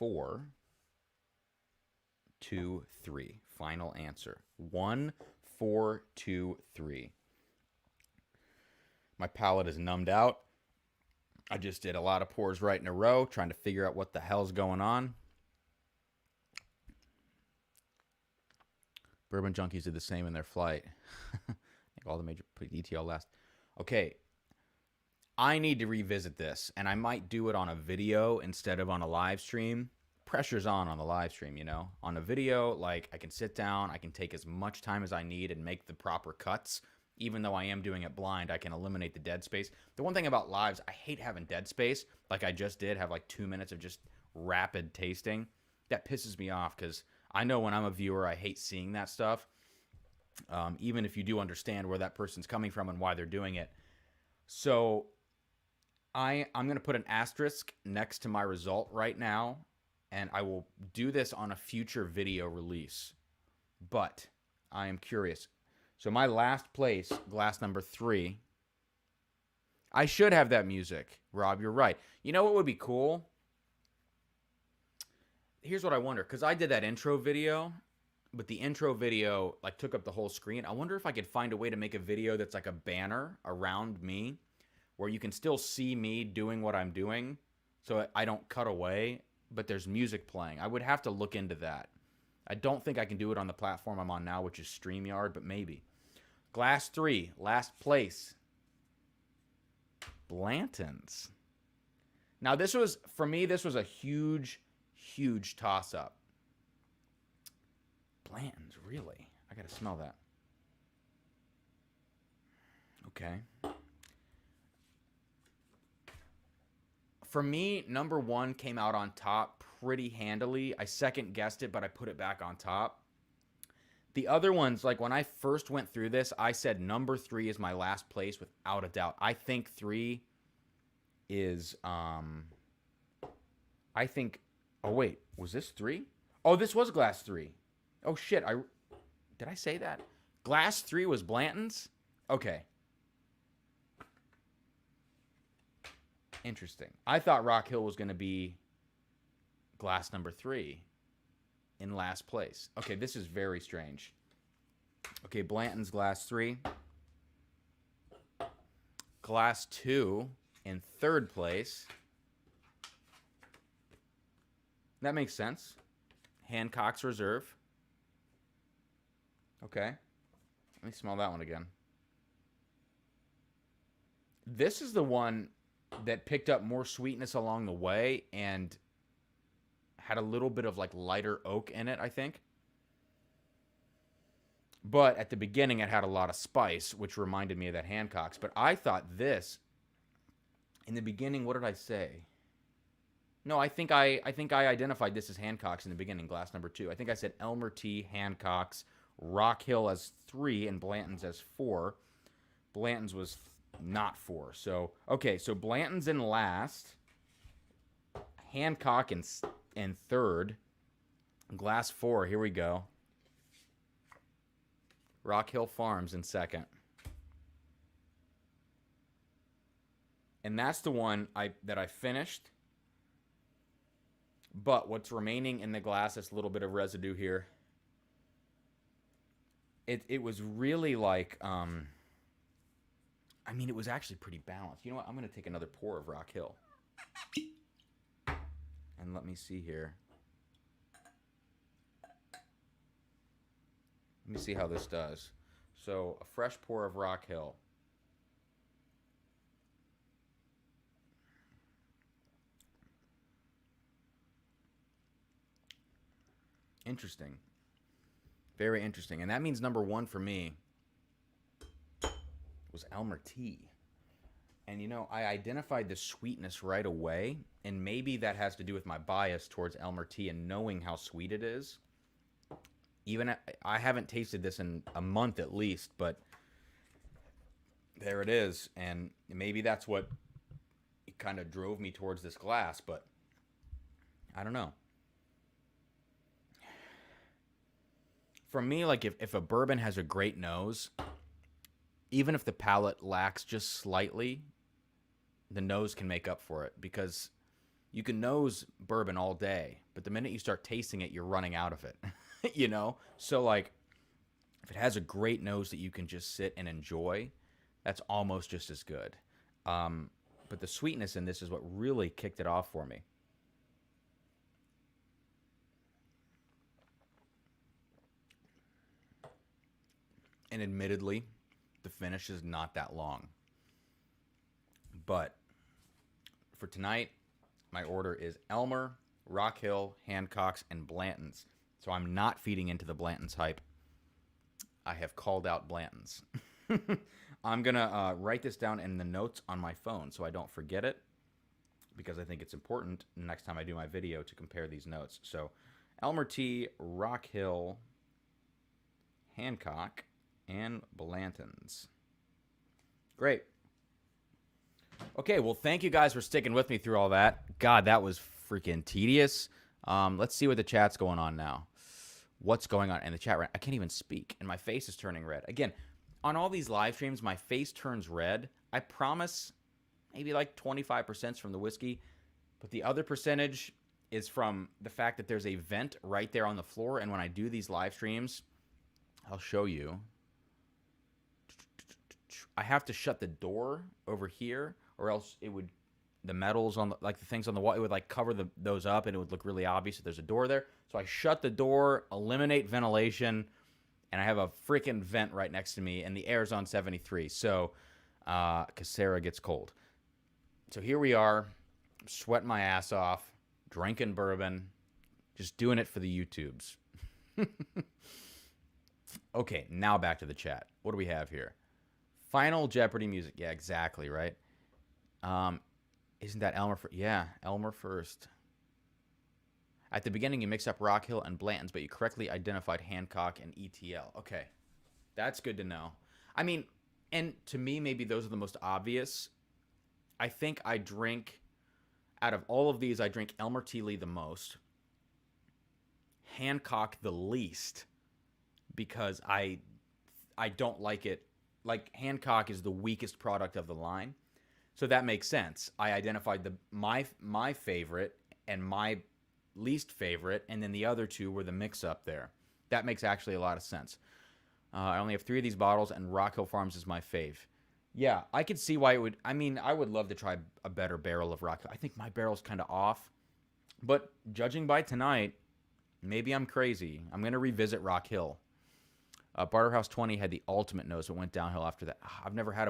4, 2, 3. Final answer. 1, 4, 2, 3. My palate is numbed out. I just did a lot of pours right in a row, trying to figure out what the hell's going on. Bourbon junkies did the same in their flight. I think all the major ETL last. Okay. I need to revisit this, and I might do it on a video instead of on a live stream. Pressure's on the live stream, you know. On a video, like, I can sit down, I can take as much time as I need and make the proper cuts. Even though I am doing it blind, I can eliminate the dead space. The one thing about lives, I hate having dead space, like I just did, have like 2 minutes of just rapid tasting. That pisses me off, because I know when I'm a viewer, I hate seeing that stuff. Even if you do understand where that person's coming from and why they're doing it. So I'm going to put an asterisk next to my result right now, and I will do this on a future video release. But I am curious. So my last place, glass number 3. I should have that music, Rob. You're right. You know what would be cool? Here's what I wonder, because I did that intro video, but the intro video like took up the whole screen. I wonder if I could find a way to make a video that's like a banner around me, where you can still see me doing what I'm doing, so I don't cut away, but there's music playing. I would have to look into that. I don't think I can do it on the platform I'm on now, which is StreamYard, but maybe. Glass 3, last place. Blanton's. Now this was, for me, this was a huge, huge toss-up. Blanton's, really? I gotta smell that. Okay. For me, number 1 came out on top pretty handily. I second guessed it, but I put it back on top. The other ones, like when I first went through this, I said number 3 is my last place without a doubt. I think 3 is, I think, oh wait, was this 3? Oh, this was glass 3. Oh shit, did I say that? Glass 3 was Blanton's? Okay. Interesting. I thought Rock Hill was going to be glass number 3 in last place. Okay, this is very strange. Okay, Blanton's glass 3. Glass 2 in 3rd place. That makes sense. Hancock's Reserve. Okay. Let me smell that one again. This is the one that picked up more sweetness along the way and had a little bit of like lighter oak in it, I think. But at the beginning, it had a lot of spice, which reminded me of that Hancock's. But I thought this, in the beginning, what did I say? No, I think I identified this as Hancock's in the beginning, glass number 2. I think I said Elmer T, Hancock's, Rock Hill as 3, and Blanton's as 4. Blanton's was not 4. So, okay, so Blanton's in last. Hancock in 3rd. Glass 4, here we go. Rock Hill Farms in second. And that's the one that I finished. But what's remaining in the glass, this little bit of residue here, it was really like, I mean, it was actually pretty balanced. You know what? I'm going to take another pour of Rock Hill. And let me see here. Let me see how this does. So, a fresh pour of Rock Hill. Interesting. Very interesting. And that means number one for me was Elmer T. And, you know, I identified the sweetness right away. And maybe that has to do with my bias towards Elmer T and knowing how sweet it is. Even I haven't tasted this in a month at least, but there it is. And maybe that's what kind of drove me towards this glass, but I don't know. For me, like if a bourbon has a great nose, even if the palate lacks just slightly, the nose can make up for it, because you can nose bourbon all day, but the minute you start tasting it, you're running out of it. You know? So, like, if it has a great nose that you can just sit and enjoy, that's almost just as good. But the sweetness in this is what really kicked it off for me. And admittedly, the finish is not that long. But for tonight, my order is Elmer, Rock Hill, Hancock's, and Blanton's. So I'm not feeding into the Blanton's hype. I have called out Blanton's. I'm going to write this down in the notes on my phone so I don't forget it, because I think it's important next time I do my video to compare these notes. So Elmer T, Rock Hill, Hancock, and Blanton's. Great. Okay, well, thank you guys for sticking with me through all that. God, that was freaking tedious. Let's see what the chat's going on now. What's going on in the chat? I can't even speak, and my face is turning red. Again, on all these live streams, my face turns red. I promise maybe like 25% from the whiskey, but the other percentage is from the fact that there's a vent right there on the floor, and when I do these live streams, I'll show you. I have to shut the door over here, or else it would, the metals on the, like the things on the wall, it would like cover those up, and it would look really obvious if there's a door there. So I shut the door, eliminate ventilation, and I have a freaking vent right next to me, and the air's on 73. So, because Sarah gets cold. So here we are, sweating my ass off, drinking bourbon, just doing it for the YouTubes. Okay, now back to the chat. What do we have here? Final Jeopardy music. Yeah, exactly, right? Isn't that Elmer? Yeah, Elmer first. At the beginning, you mix up Rock Hill and Blanton's, but you correctly identified Hancock and ETL. Okay, that's good to know. I mean, and to me, maybe those are the most obvious. I think I drink, out of all of these, I drink Elmer T. Lee the most, Hancock the least, because I don't like it. Like, Hancock is the weakest product of the line, so that makes sense. I identified my favorite and my least favorite, and then the other two were the mix-up there. That makes actually a lot of sense. I only have 3 of these bottles, and Rock Hill Farms is my fave. Yeah, I could see why it would... I mean, I would love to try a better barrel of Rock Hill. I think my barrel's kind of off, but judging by tonight, maybe I'm crazy. I'm going to revisit Rock Hill. Barterhouse 20 had the ultimate nose. It went downhill after that. I've never had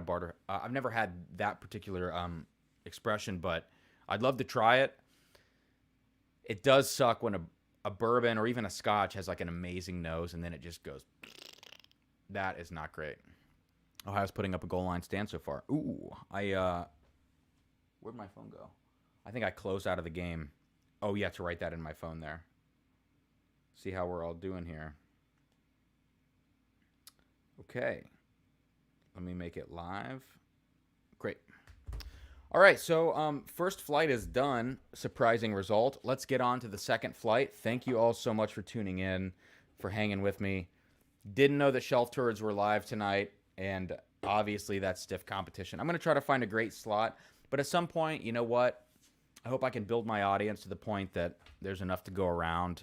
I've never had that particular expression, but I'd love to try it. It does suck when a bourbon or even a scotch has like an amazing nose and then it just goes. That is not great. Ohio's putting up a goal line stand so far. Ooh, where'd my phone go? I think I closed out of the game. Oh, yeah, to write that in my phone there. See how we're all doing here. Okay. Let me make it live. Great. All right, so first flight is done. Surprising result. Let's get on to the second flight. Thank you all so much for tuning in, for hanging with me. Didn't know that Shelf Turds were live tonight, and obviously that's stiff competition. I'm going to try to find a great slot, but at some point, you know what? I hope I can build my audience to the point that there's enough to go around.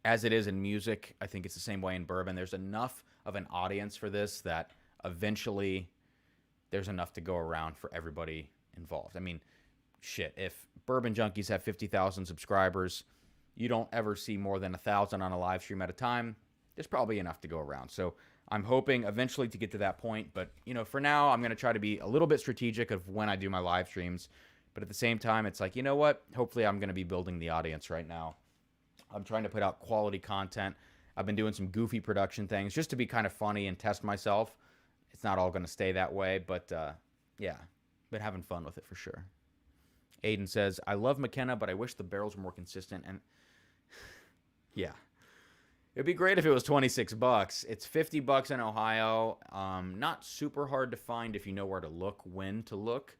As it is in music, I think it's the same way in bourbon. There's enough of an audience for this that eventually there's enough to go around for everybody involved. I mean, shit, if Bourbon Junkies have 50,000 subscribers, you don't ever see more than 1,000 on a live stream at a time. There's probably enough to go around. So I'm hoping eventually to get to that point. But, you know, for now, I'm going to try to be a little bit strategic of when I do my live streams. But at the same time, it's like, you know what? Hopefully I'm going to be building the audience right now. I'm trying to put out quality content. I've been doing some goofy production things just to be kind of funny and test myself. It's not all going to stay that way, but yeah, been having fun with it for sure. Aiden says, I love McKenna, but I wish the barrels were more consistent. And yeah, it'd be great if it was 26 bucks. It's 50 bucks in Ohio. Not super hard to find if you know where to look, when to look.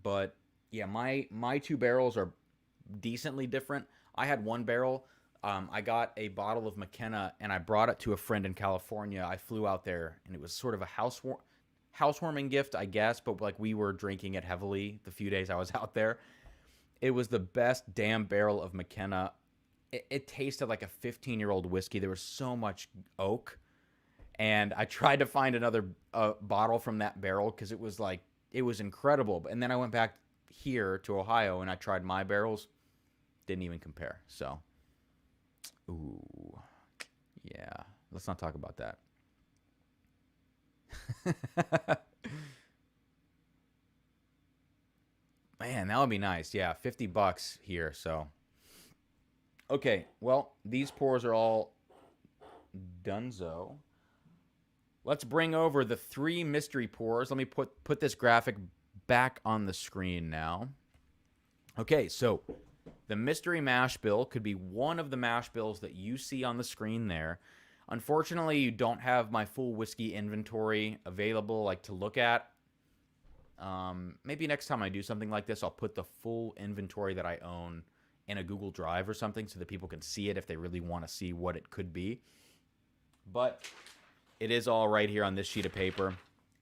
But yeah, my two barrels are decently different. I had one barrel. I got a bottle of McKenna, and I brought it to a friend in California. I flew out there, and it was sort of a housewarming gift, I guess, but like we were drinking it heavily the few days I was out there. It was the best damn barrel of McKenna. It tasted like a 15-year-old whiskey. There was so much oak, and I tried to find another bottle from that barrel because it was incredible. And then I went back here to Ohio, and I tried my barrels. Didn't even compare. So, ooh, yeah. Let's not talk about that. Man, that would be nice. Yeah, 50 bucks here. So, okay. Well, these pours are all donezo. Let's bring over the 3 mystery pours. Let me put this graphic back on the screen now. Okay, so the mystery mash bill could be one of the mash bills that you see on the screen there. Unfortunately, you don't have my full whiskey inventory available, like to look at. Maybe next time I do something like this, I'll put the full inventory that I own in a Google Drive or something so that people can see it if they really want to see what it could be. But it is all right here on this sheet of paper.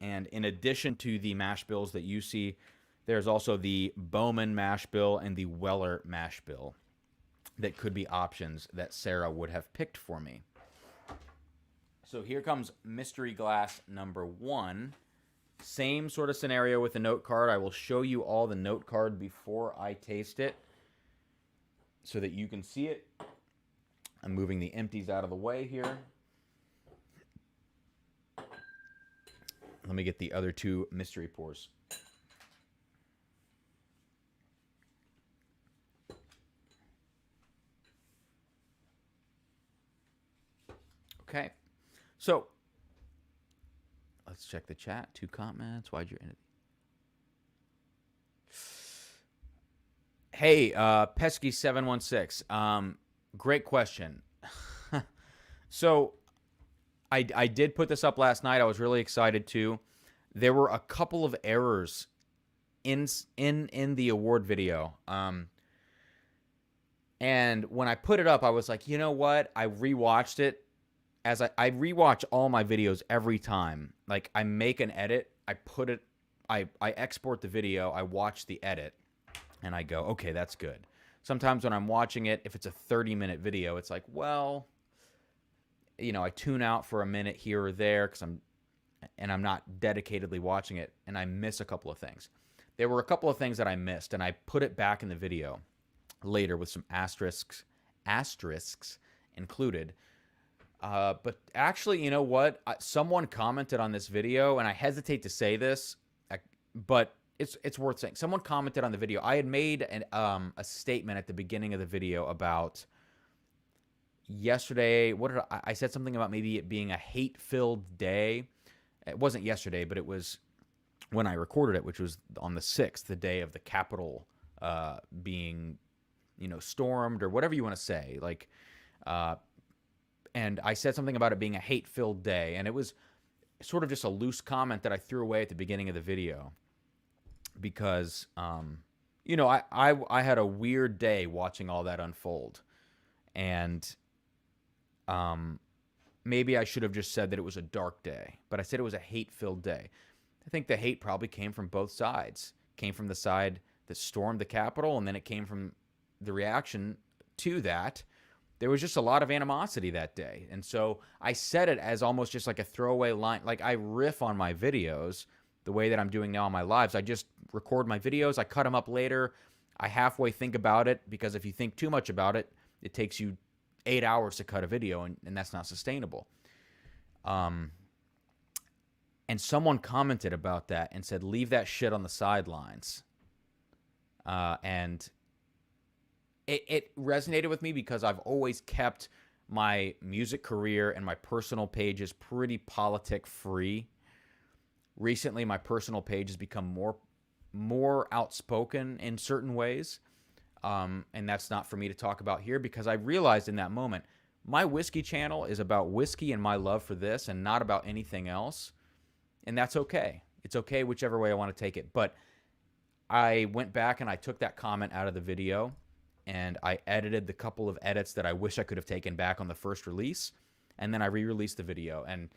And in addition to the mash bills that you see, there's also the Bowman mash bill and the Weller mash bill that could be options that Sarah would have picked for me. So here comes mystery glass number 1. Same sort of scenario with the note card. I will show you all the note card before I taste it so that you can see it. I'm moving the empties out of the way here. Let me get the other 2 mystery pours. Okay. So, let's check the chat. 2 comments. Why'd you end it? Hey, Pesky716. Great question. So, I did put this up last night. I was really excited too. There were a couple of errors in the award video. And when I put it up, I was like, you know what? I rewatched it. As I rewatch all my videos every time. Like, I make an edit, I export the video, I watch the edit, and I go, okay, that's good. Sometimes when I'm watching it, if it's a 30-minute video, it's like, well, you know, I tune out for a minute here or there because I'm not dedicatedly watching it, and I miss a couple of things. There were a couple of things that I missed, and I put it back in the video later with some asterisks included. But actually, you know what? Someone commented on this video, and I hesitate to say this, but it's worth saying. Someone commented on the video. I had made a statement at the beginning of the video about yesterday. What did I said something about maybe it being a hate-filled day. It wasn't yesterday, but it was when I recorded it, which was on the 6th, the day of the Capitol being, you know, stormed or whatever you want to say. Like, and I said something about it being a hate-filled day, and it was sort of just a loose comment that I threw away at the beginning of the video because, you know, I had a weird day watching all that unfold, and Maybe I should have just said that it was a dark day, but I said it was a hate-filled day. I think the hate probably came from both sides. Came from the side that stormed the Capitol, and then it came from the reaction to that. There was just a lot of animosity that day. And so I said it as almost just like a throwaway line. Like I riff on my videos the way that I'm doing now on my lives. I just record my videos. I cut them up later. I halfway think about it, because if you think too much about it, it takes you 8 hours to cut a video, and that's not sustainable. And someone commented about that and said, leave that shit on the sidelines. And it resonated with me because I've always kept my music career and my personal pages pretty politic free. Recently, my personal page has become more outspoken in certain ways. And that's not for me to talk about here, because I realized in that moment, my whiskey channel is about whiskey and my love for this and not about anything else. And that's okay. It's okay whichever way I want to take it. But I went back and I took that comment out of the video, and I edited the couple of edits that I wish I could have taken back on the first release. And then I re-released the video. And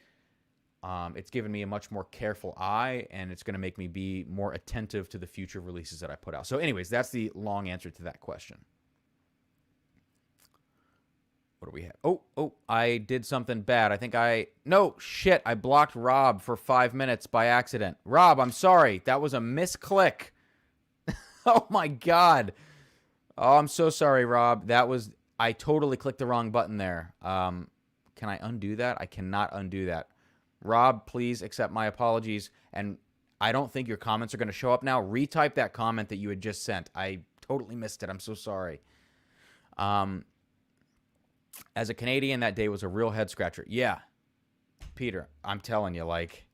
it's given me a much more careful eye, and it's going to make me be more attentive to the future releases that I put out. So anyways, that's the long answer to that question. What do we have? Oh, I did something bad. No, shit, I blocked Rob for 5 minutes by accident. Rob, I'm sorry. That was a misclick. Oh my God. Oh, I'm so sorry, Rob. I totally clicked the wrong button there. Can I undo that? I cannot undo that. Rob, please accept my apologies. And I don't think your comments are going to show up now. Retype that comment that you had just sent. I totally missed it. I'm so sorry. As a Canadian, that day was a real head scratcher. Yeah, Peter, I'm telling you, like,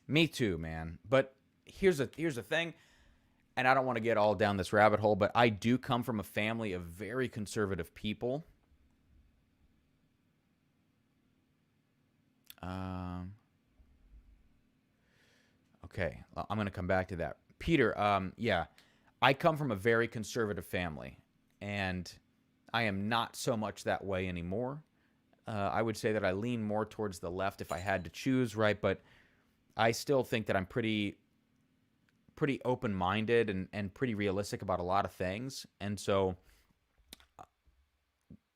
me too, man. But here's the thing, and I don't want to get all down this rabbit hole, but I do come from a family of very conservative people. Okay, I'm going to come back to that. Peter, yeah, I come from a very conservative family, and I am not so much that way anymore. I would say that I lean more towards the left if I had to choose, right? But I still think that I'm pretty open-minded and pretty realistic about a lot of things. And so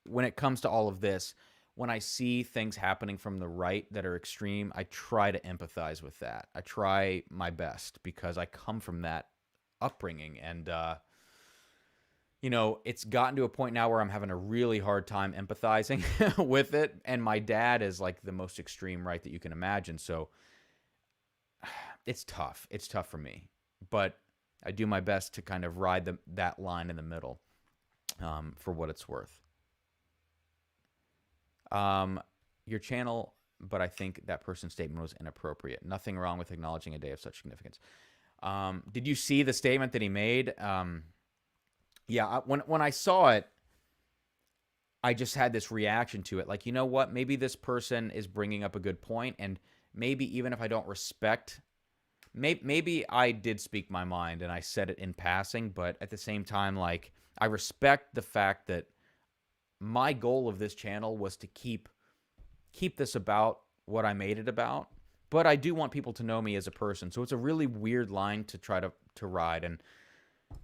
when it comes to all of this, when I see things happening from the right that are extreme, I try to empathize with that. I try my best because I come from that upbringing. And, you know, it's gotten to a point now where I'm having a really hard time empathizing with it. And my dad is like the most extreme right that you can imagine. So it's tough. It's tough for me. But I do my best to kind of ride that line in the middle for what it's worth. Your channel, but I think that person's statement was inappropriate. Nothing wrong with acknowledging a day of such significance. Did you see the statement that he made? Yeah, when I saw it, I just had this reaction to it. Like, you know what? Maybe this person is bringing up a good point, and maybe even if I don't respect, maybe I did speak my mind and I said it in passing, but at the same time, like, I respect the fact that my goal of this channel was to keep this about what I made it about, but I do want people to know me as a person. So it's a really weird line to try to ride, and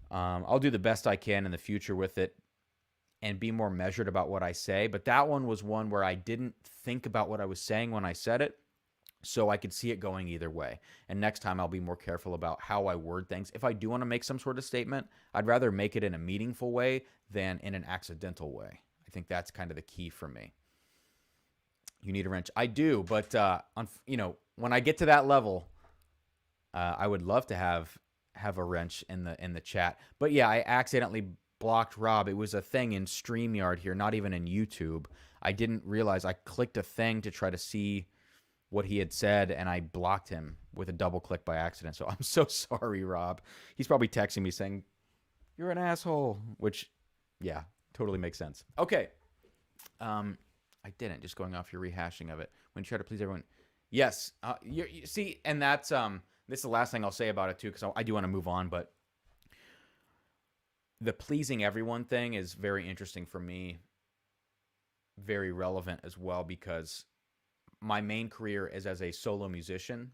I'll do the best I can in the future with it and be more measured about what I say. But that one was one where I didn't think about what I was saying when I said it, so I could see it going either way. And next time I'll be more careful about how I word things. If I do want to make some sort of statement, I'd rather make it in a meaningful way than in an accidental way. I think that's kind of the key for me. You need a wrench. I do, but you know, when I get to that level, I would love to have a wrench in the chat. But yeah, I accidentally blocked Rob. It was a thing in StreamYard here, not even in YouTube. I didn't realize I clicked a thing to try to see what he had said, and I blocked him with a double click by accident. So I'm so sorry, Rob. He's probably texting me saying, "You're an asshole," which, yeah, totally makes sense. Okay. I didn't, just going off your rehashing of it. When you try to please everyone. Yes. You see, and that's, this is the last thing I'll say about it too, because I do want to move on, but the pleasing everyone thing is very interesting for me. very relevant as well because my main career is as a solo musician,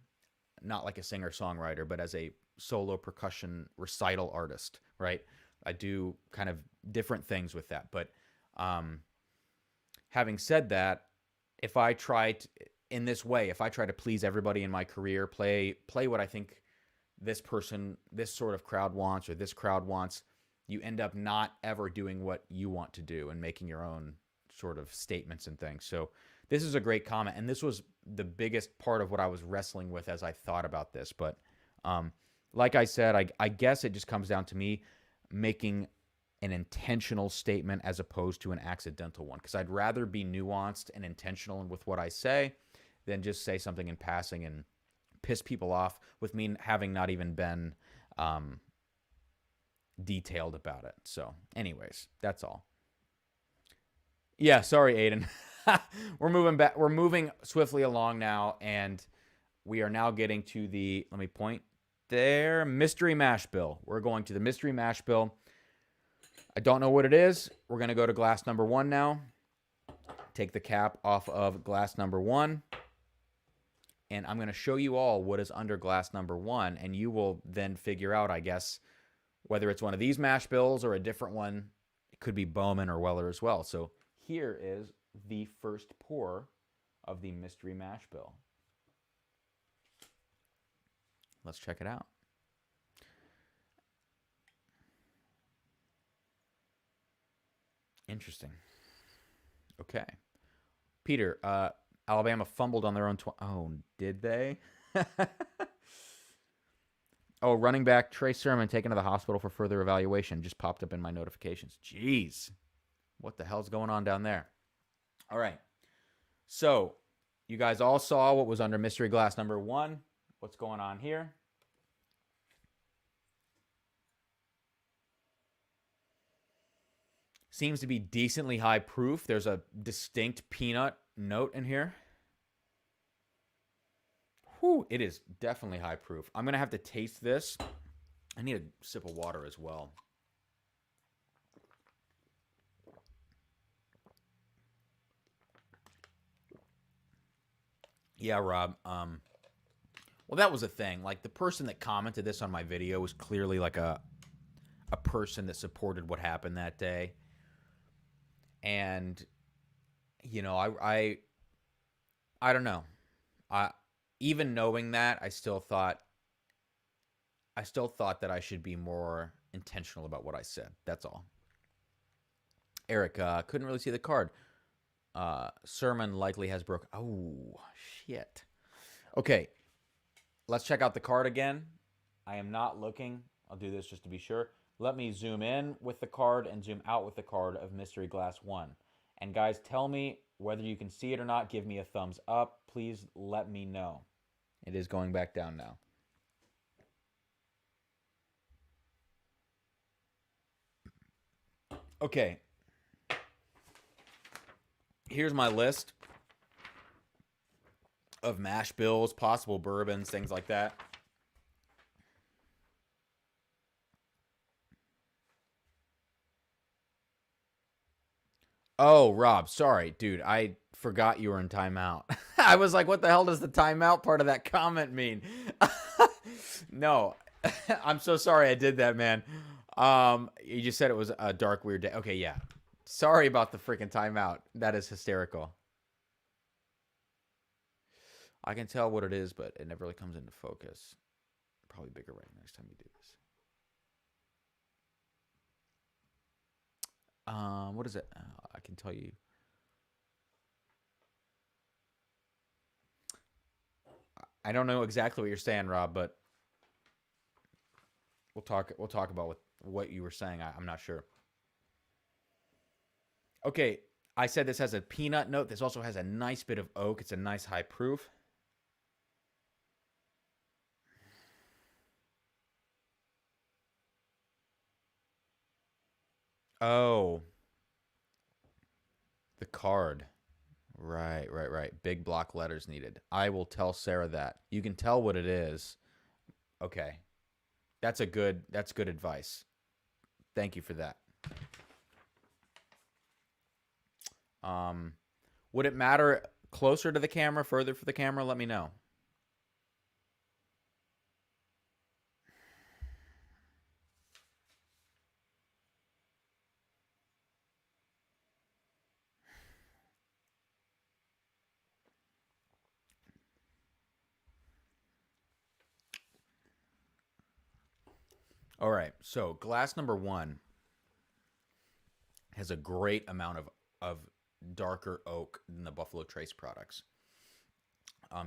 not like a singer songwriter, but as a solo percussion recital artist, right? I do kind of different things with that. But um, having said that, if I try to, in this way, if I try to please everybody in my career, play what I think this person, this sort of crowd wants or this crowd wants, you end up not ever doing what you want to do and making your own sort of statements and things. So this is a great comment, and this was the biggest part of what I was wrestling with as I thought about this. But like I said, I guess it just comes down to me making an intentional statement as opposed to an accidental one, because I'd rather be nuanced and intentional with what I say than just say something in passing and piss people off with me having not even been detailed about it. So anyways, that's all. Yeah, sorry, Aiden. We're moving back. We're moving swiftly along now, and we are now getting to the, let me point there, mystery mash bill. We're going to the mystery mash bill. I don't know what it is. We're going to go to glass number 1 now. Take the cap off of glass number 1. And I'm going to show you all what is under glass number 1. And you will then figure out, I guess, whether it's one of these mash bills or a different one. It could be Bowman or Weller as well. So here is the first pour of the mystery mash bill. Let's check it out. Interesting. Okay. Peter, Alabama fumbled on their own. Oh, did they? Oh, running back Trey Sermon taken to the hospital for further evaluation. Just popped up in my notifications. Jeez. What the hell's going on down there? All right. So, you guys all saw what was under mystery glass number 1. What's going on here? Seems to be decently high proof. There's a distinct peanut note in here. Whew, it is definitely high proof. I'm going to have to taste this. I need a sip of water as well. Yeah, Rob. Well, that was a thing. Like, the person that commented this on my video was clearly like a person that supported what happened that day. And, you know, I don't know. Even knowing that, I still thought that I should be more intentional about what I said. That's all. Eric, couldn't really see the card. Sermon likely has broke. Oh, shit. Okay, let's check out the card again. I am not looking. I'll do this just to be sure. Let me zoom in with the card and zoom out with the card of Mystery Glass 1. And guys, tell me whether you can see it or not. Give me a thumbs up. Please let me know. It is going back down now. Okay. Here's my list of mash bills, possible bourbons, things like that. Oh, Rob, sorry, dude. I forgot you were in timeout. I was like, what the hell does the timeout part of that comment mean? No, I'm so sorry I did that, man. You just said it was a dark, weird day. Okay, yeah. Sorry about the freaking timeout. That is hysterical. I can tell what it is, but it never really comes into focus. Probably bigger right next time you do this. What is it? I can tell you. I don't know exactly what you're saying, Rob, but we'll talk about what you were saying. I'm not sure. Okay, I said this has a peanut note. This also has a nice bit of oak. It's a nice high proof. Oh, the card. Right. Big block letters needed. I will tell Sarah that. You can tell what it is. Okay. That's good advice. Thank you for that. Um, would it matter closer to the camera, further for the camera? Let me know. All right, so glass number one has a great amount of darker oak than the Buffalo Trace products.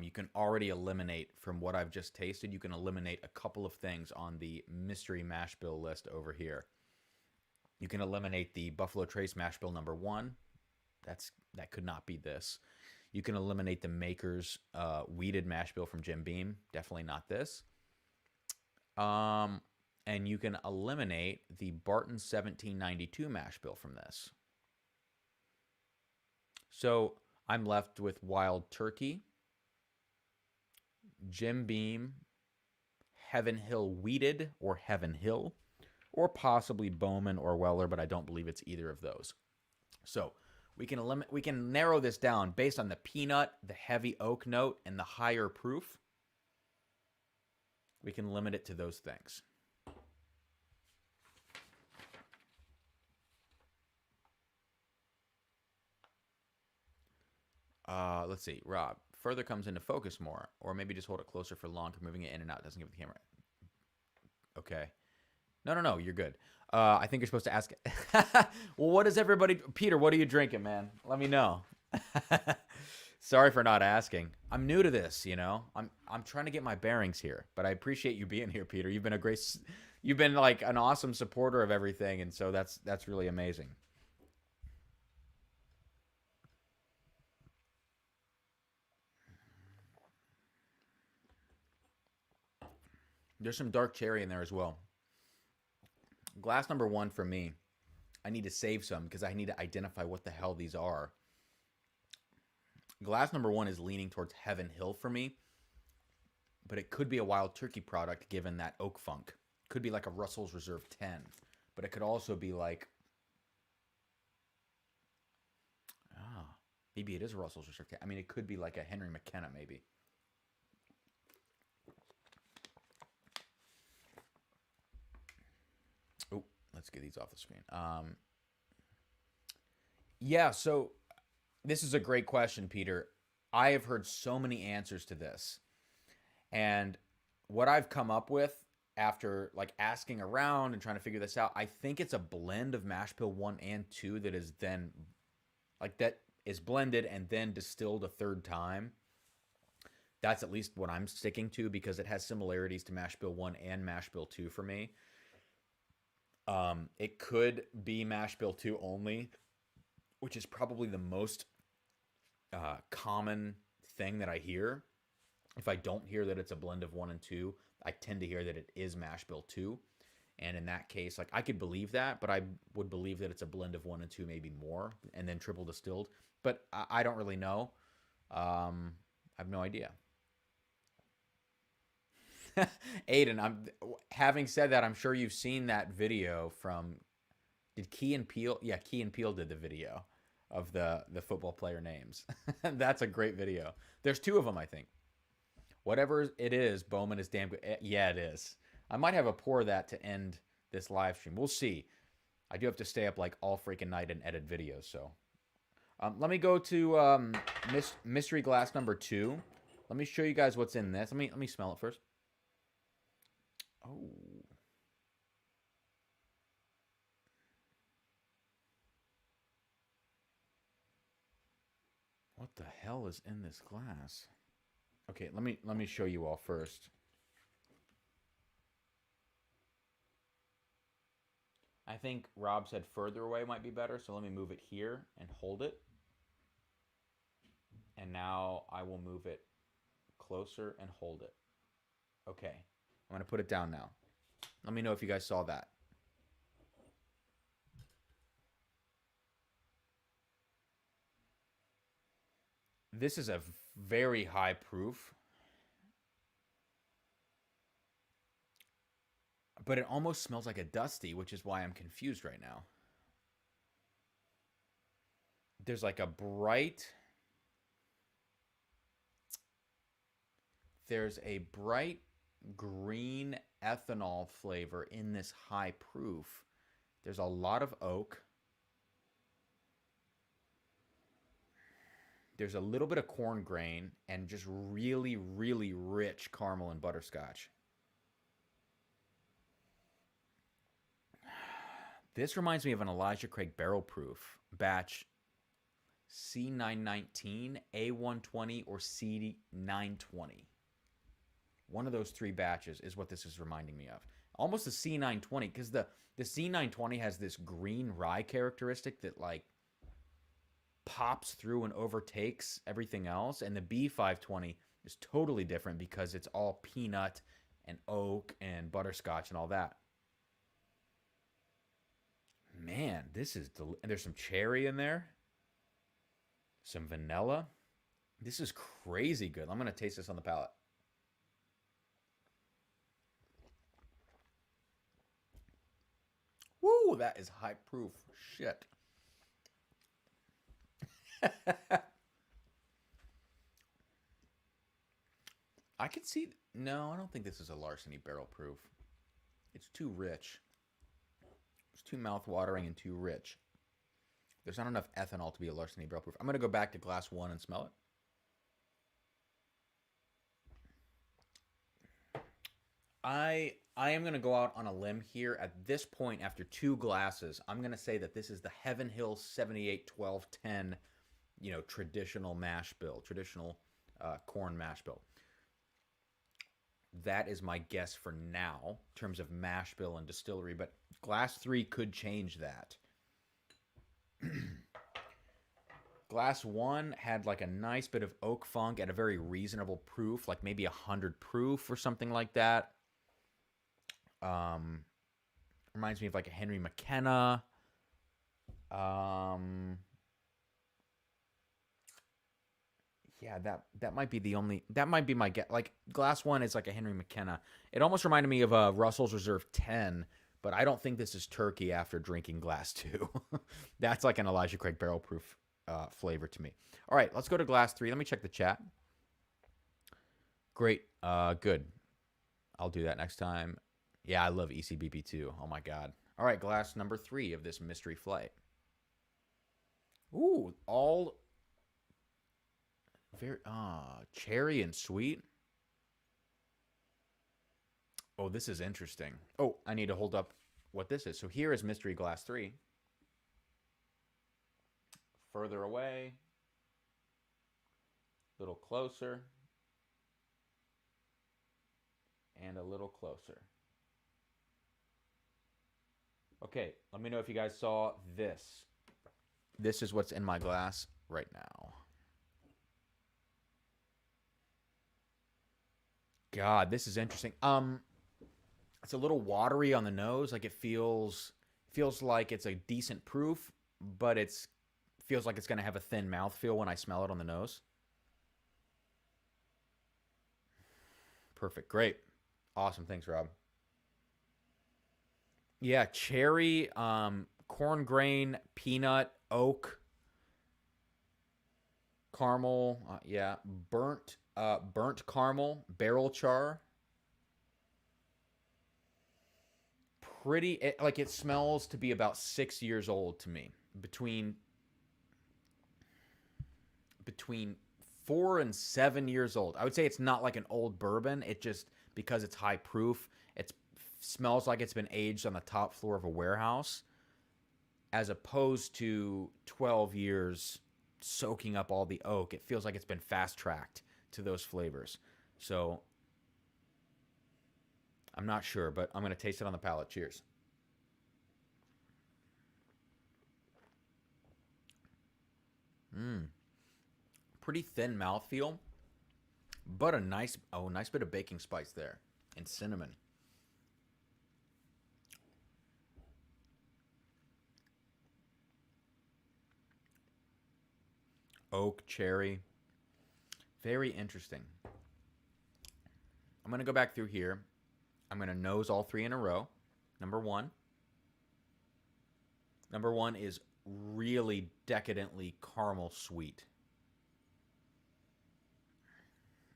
You can already eliminate from what I've just tasted. You can eliminate a couple of things on the mystery mash bill list over here. You can eliminate the Buffalo Trace mash bill number one. That could not be this. You can eliminate the Maker's weeded mash bill from Jim Beam. Definitely not this. And you can eliminate the Barton 1792 mash bill from this. So I'm left with Wild Turkey, Jim Beam, Heaven Hill Weeded or Heaven Hill, or possibly Bowman or Weller, but I don't believe it's either of those. So we can narrow this down based on the peanut, the heavy oak note, and the higher proof. We can limit it to those things. Let's see, Rob. Further comes into focus more, or maybe just hold it closer for longer. Moving it in and out doesn't give the camera. Okay. No, you're good. I think you're supposed to ask. Well, what is everybody? Peter, what are you drinking, man? Let me know. Sorry for not asking. I'm new to this, you know. I'm trying to get my bearings here, but I appreciate you being here, Peter. You've been like an awesome supporter of everything, and so that's really amazing. There's some dark cherry in there as well. Glass number one for me. I need to save some because I need to identify what the hell these are. Glass number one is leaning towards Heaven Hill for me, but it could be a Wild Turkey product given that oak funk. Could be like a Russell's Reserve 10, but it could also be like, maybe it is a Russell's Reserve 10. I mean, it could be like a Henry McKenna maybe. Oh, let's get these off the screen. Yeah, so this is a great question, Peter. I have heard so many answers to this. And what I've come up with after like asking around and trying to figure this out, I think it's a blend of mash bill 1 and 2 that is then like that is blended and then distilled a third time. That's at least what I'm sticking to because it has similarities to mash bill 1 and mash bill 2 for me. It could be mash bill 2 only, which is probably the most common thing that I hear. If I don't hear that it's a blend of 1 and 2, I tend to hear that it is mash bill 2. And in that case, like I could believe that, but I would believe that it's a blend of 1 and 2, maybe more, and then triple distilled. But I don't really know. I have no idea. Aiden, having said that, I'm sure you've seen that video from. Did Key and Peele? Yeah, Key and Peele did the video of the football player names. That's a great video. There's two of them, I think. Whatever it is, Bowman is damn good. Yeah, it is. I might have a pour of that to end this live stream. We'll see. I do have to stay up like all freaking night and edit videos. So let me go to mystery glass number 2. Let me show you guys what's in this. Let me smell it first. Oh. What the hell is in this glass? Okay, let me show you all first. I think Rob said further away might be better, so let me move it here and hold it. And now I will move it closer and hold it. Okay, I'm going to put it down now. Let me know if you guys saw that. This is a very high proof, but it almost smells like a dusty, which is why I'm confused right now. There's like a bright, there's a bright green ethanol flavor in this high proof. There's a lot of oak. There's a little bit of corn grain and just really, really rich caramel and butterscotch. This reminds me of an Elijah Craig barrel proof batch C919, A120, or C920. One of those three batches is what this is reminding me of. Almost a C920, because the C920 has this green rye characteristic that like pops through and overtakes everything else, and the B520 is totally different because it's all peanut and oak and butterscotch and all that. Man, this is and there's some cherry in there, some vanilla. This is crazy good. I'm gonna taste this on the palate. Woo, that is high proof shit. I could see. No, I don't think this is a larceny barrel proof. It's too rich. It's too mouth-watering and too rich. There's not enough ethanol to be a larceny barrel proof. I'm going to go back to glass one and smell it. I am going to go out on a limb here. At this point, after two glasses, I'm going to say that this is the Heaven Hill 78 12 10, traditional mash bill, traditional corn mash bill. That is my guess for now in terms of mash bill and distillery, but glass 3 could change that. Glass 1 had like a nice bit of oak funk at a very reasonable proof, like maybe 100 proof or something like that. Reminds me of like a Henry McKenna. Yeah, that might be the only. That might be my guess. Like glass 1 is like a Henry McKenna. It almost reminded me of a Russell's Reserve 10, but I don't think this is turkey after drinking glass 2. That's like an Elijah Craig barrel proof flavor to me. All right, let's go to glass 3. Let me check the chat. Great, good. I'll do that next time. Yeah, I love ECBP too. Oh my god. All right, glass number 3 of this mystery flight. Ooh, all very cherry and sweet. Oh, this is interesting. Oh, I need to hold up what this is. So here is mystery glass 3. Further away. A little closer. And a little closer. Okay, let me know if you guys saw this. This is what's in my glass right now. God, this is interesting. It's a little watery on the nose. Like it feels like it's a decent proof, but feels like it's gonna have a thin mouthfeel when I smell it on the nose. Perfect, great, awesome. Thanks, Rob. Yeah, cherry, corn grain, peanut, oak, caramel. Yeah, burnt caramel, barrel char. Like it smells to be about 6 years old to me. Between 4 and 7 years old. I would say it's not like an old bourbon. It just, because it's high proof, it smells like it's been aged on the top floor of a warehouse, as opposed to 12 years soaking up all the oak. It feels like it's been fast tracked to those flavors. So I'm not sure, but I'm going to taste it on the palate. Cheers. Pretty thin mouthfeel, but a nice bit of baking spice there and cinnamon. Oak, cherry. Very interesting. I'm going to go back through here. I'm going to nose all 3 in a row. Number one is really decadently caramel sweet.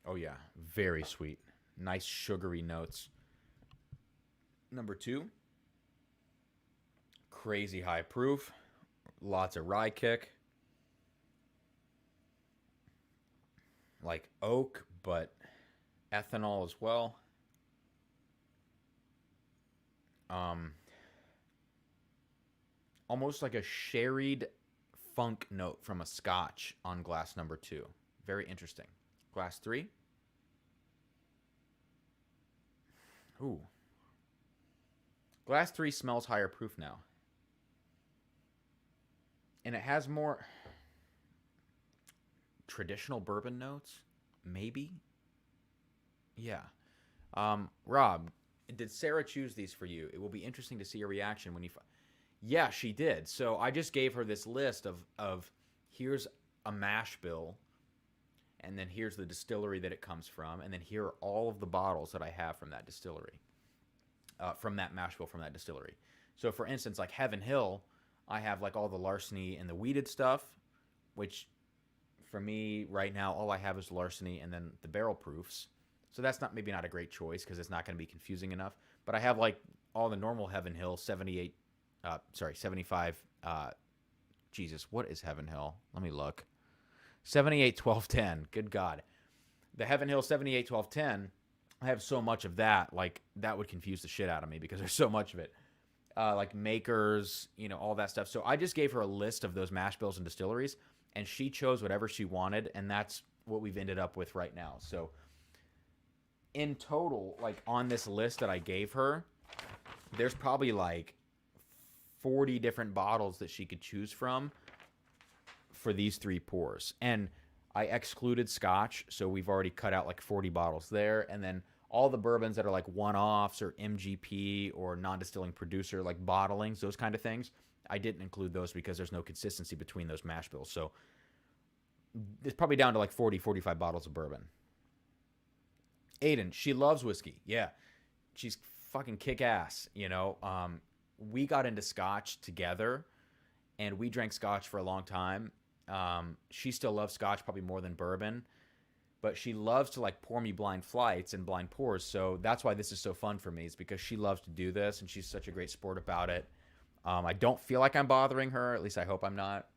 Oh yeah, very sweet. Nice sugary notes. Number 2, crazy high proof. Lots of rye kick. Like oak, but ethanol as well. Um, Almost like a sherried funk note from a scotch on glass number 2. Very interesting. Glass 3. Ooh. Glass 3 smells higher proof now. And it has more traditional bourbon notes, maybe. Yeah. Rob, did Sarah choose these for you? It will be interesting to see your reaction when you. Yeah, she did. So I just gave her this list of here's a mash bill, and then here's the distillery that it comes from, and then here are all of the bottles that I have from that distillery, from that mash bill from that distillery. So for instance, like Heaven Hill, I have like all the larceny and the wheated stuff, which for me right now all I have is larceny and then the barrel proofs. So that's maybe not a great choice because it's not going to be confusing enough. But I have like all the normal Heaven Hill 75. Jesus, what is Heaven Hill? Let me look. 78 12 10. Good God. The Heaven Hill 78 12 10. I have so much of that. Like that would confuse the shit out of me because there's so much of it. Like makers, all that stuff. So I just gave her a list of those mash bills and distilleries, and she chose whatever she wanted, and that's what we've ended up with right now. So in total, like on this list that I gave her, there's probably like 40 different bottles that she could choose from for these 3 pours. And I excluded scotch, so we've already cut out like 40 bottles there. And then all the bourbons that are like one-offs or MGP or non-distilling producer, like bottlings, those kind of things, I didn't include those because there's no consistency between those mash bills. So it's probably down to like 40, 45 bottles of bourbon. Aiden, she loves whiskey. Yeah, she's fucking kick-ass, we got into scotch together, and we drank scotch for a long time. She still loves scotch probably more than bourbon, but she loves to like pour me blind flights and blind pours. So that's why this is so fun for me, is because she loves to do this, and she's such a great sport about it. I don't feel like I'm bothering her. At least I hope I'm not.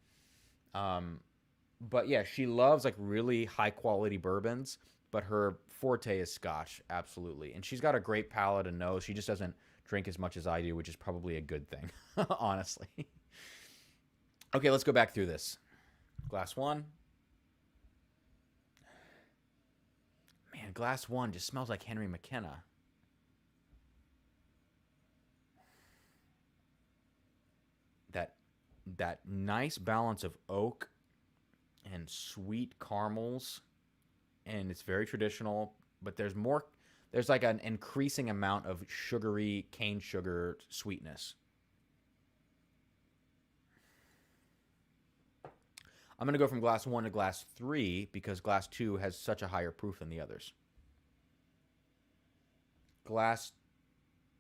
But yeah, she loves like really high quality bourbons, but her forte is scotch, absolutely. And she's got a great palate and nose. She just doesn't drink as much as I do, which is probably a good thing, honestly. Okay, let's go back through this. Glass 1. Man, glass 1 just smells like Henry McKenna. That nice balance of oak and sweet caramels, and it's very traditional, but there's like an increasing amount of sugary cane sugar sweetness. I'm going to go from glass 1 to glass 3 because glass 2 has such a higher proof than the others. Glass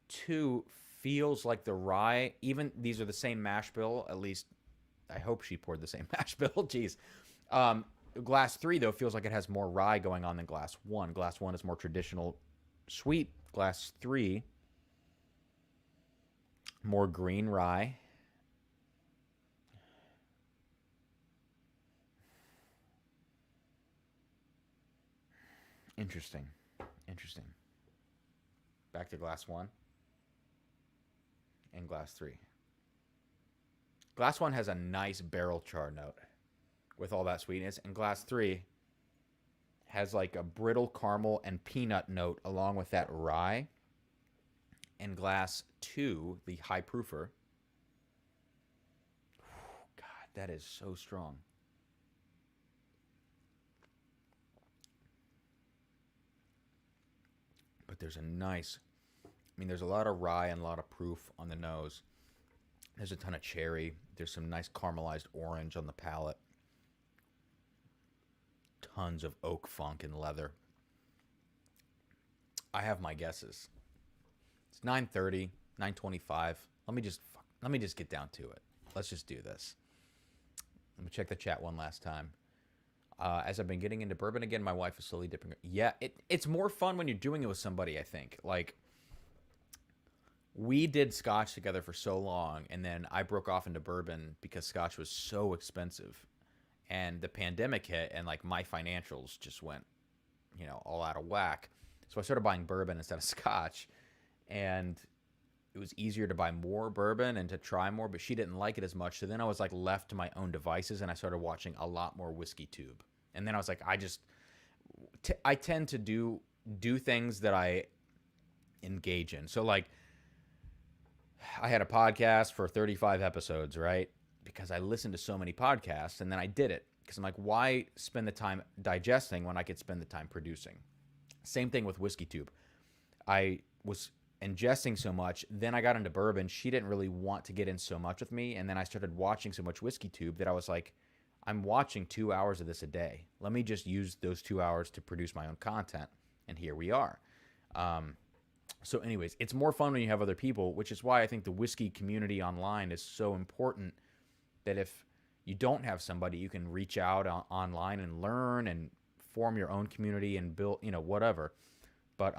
2 feels like the rye, even these are the same mash bill, at least I hope she poured the same mash bill. Jeez. Glass 3, though, feels like it has more rye going on than glass 1. Glass 1 is more traditional sweet. Glass 3, more green rye. Interesting. Back to glass 1 and glass 3. Glass 1 has a nice barrel char note with all that sweetness, and glass 3 has like a brittle caramel and peanut note along with that rye. And glass 2, the high proofer, God, that is so strong. But there's there's a lot of rye and a lot of proof on the nose. There's a ton of cherry. There's some nice caramelized orange on the palate. Tons of oak funk and leather. I have my guesses. It's 9:30, 9:25. Let me just get down to it. Let's just do this. Let me check the chat one last time. As I've been getting into bourbon again, my wife is slowly dipping. Yeah, it's more fun when you're doing it with somebody, I think. Like, we did scotch together for so long, and then I broke off into bourbon because scotch was so expensive. And the pandemic hit, and like my financials just went, all out of whack. So I started buying bourbon instead of scotch. And it was easier to buy more bourbon and to try more, but she didn't like it as much. So then I was like left to my own devices, and I started watching a lot more Whiskey Tube. And then I was like, I tend to do things that I engage in. So like, I had a podcast for 35 episodes, right? Because I listened to so many podcasts, and then I did it because I'm like, why spend the time digesting when I could spend the time producing? Same thing with Whiskey Tube. I was ingesting so much, then I got into bourbon. She didn't really want to get in so much with me, and then I started watching so much Whiskey Tube that I was like, I'm watching 2 hours of this a day. Let me just use those 2 hours to produce my own content, and here we are. So anyways, it's more fun when you have other people, which is why I think the whiskey community online is so important, that if you don't have somebody, you can reach out online and learn and form your own community and build, whatever. But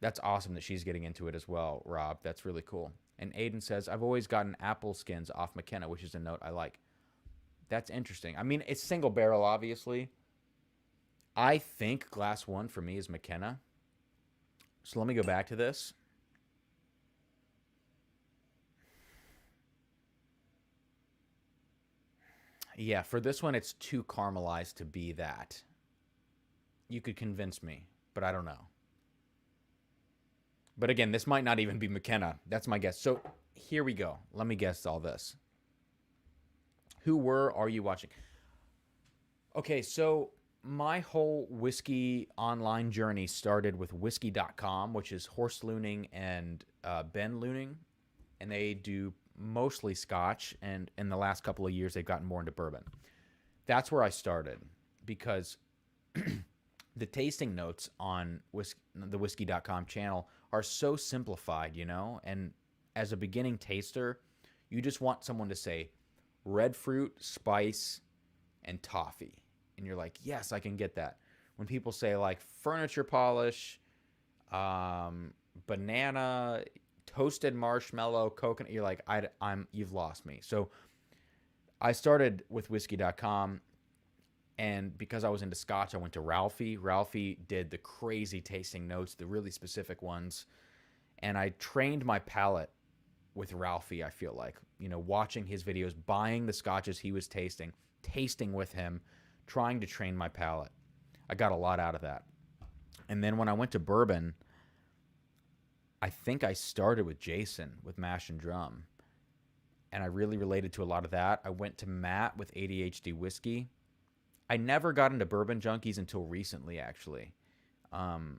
that's awesome that she's getting into it as well, Rob. That's really cool. And Aiden says, I've always gotten apple skins off McKenna, which is a note I like. That's interesting. I mean, it's single barrel, obviously. I think glass one for me is McKenna. So let me go back to this. Yeah, for this one, it's too caramelized to be that. You could convince me, but I don't know. But again, this might not even be McKenna. That's my guess. So here we go. Let me guess all this. Are you watching? Okay, so my whole whiskey online journey started with whiskey.com, which is Horse Looning and Ben Looning. And they do mostly scotch. And in the last couple of years, they've gotten more into bourbon. That's where I started because the tasting notes on the whiskey.com channel are so simplified, and as a beginning taster, you just want someone to say red fruit, spice, and toffee. And you're like, yes, I can get that. When people say like furniture polish, banana, toasted marshmallow, coconut, you're like, you've lost me. So I started with whiskey.com. And because I was into scotch, I went to Ralphie. Ralphie did the crazy tasting notes, the really specific ones. And I trained my palate with Ralphie, I feel like. Watching his videos, buying the scotches he was tasting with him, trying to train my palate. I got a lot out of that. And then when I went to bourbon, I think I started with Jason with Mash and Drum. And I really related to a lot of that. I went to Matt with ADHD Whiskey. I never got into Bourbon Junkies until recently, actually. And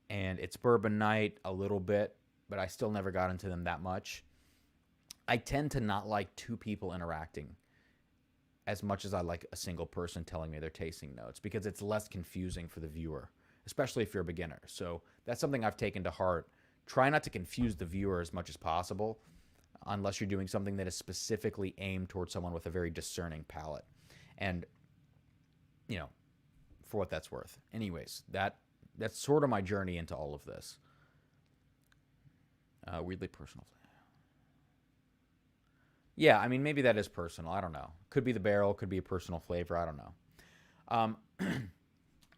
it's bourbon night a little bit, but I still never got into them that much. I tend to not like two people interacting as much as I like a single person telling me their tasting notes, because it's less confusing for the viewer, especially if you're a beginner. So that's something I've taken to heart. Try not to confuse the viewer as much as possible, unless you're doing something that is specifically aimed towards someone with a very discerning palate. And for what that's worth. Anyways, that's sort of my journey into all of this. Weirdly personal. Yeah, I mean, maybe that is personal. I don't know. Could be the barrel. Could be a personal flavor. I don't know. I'm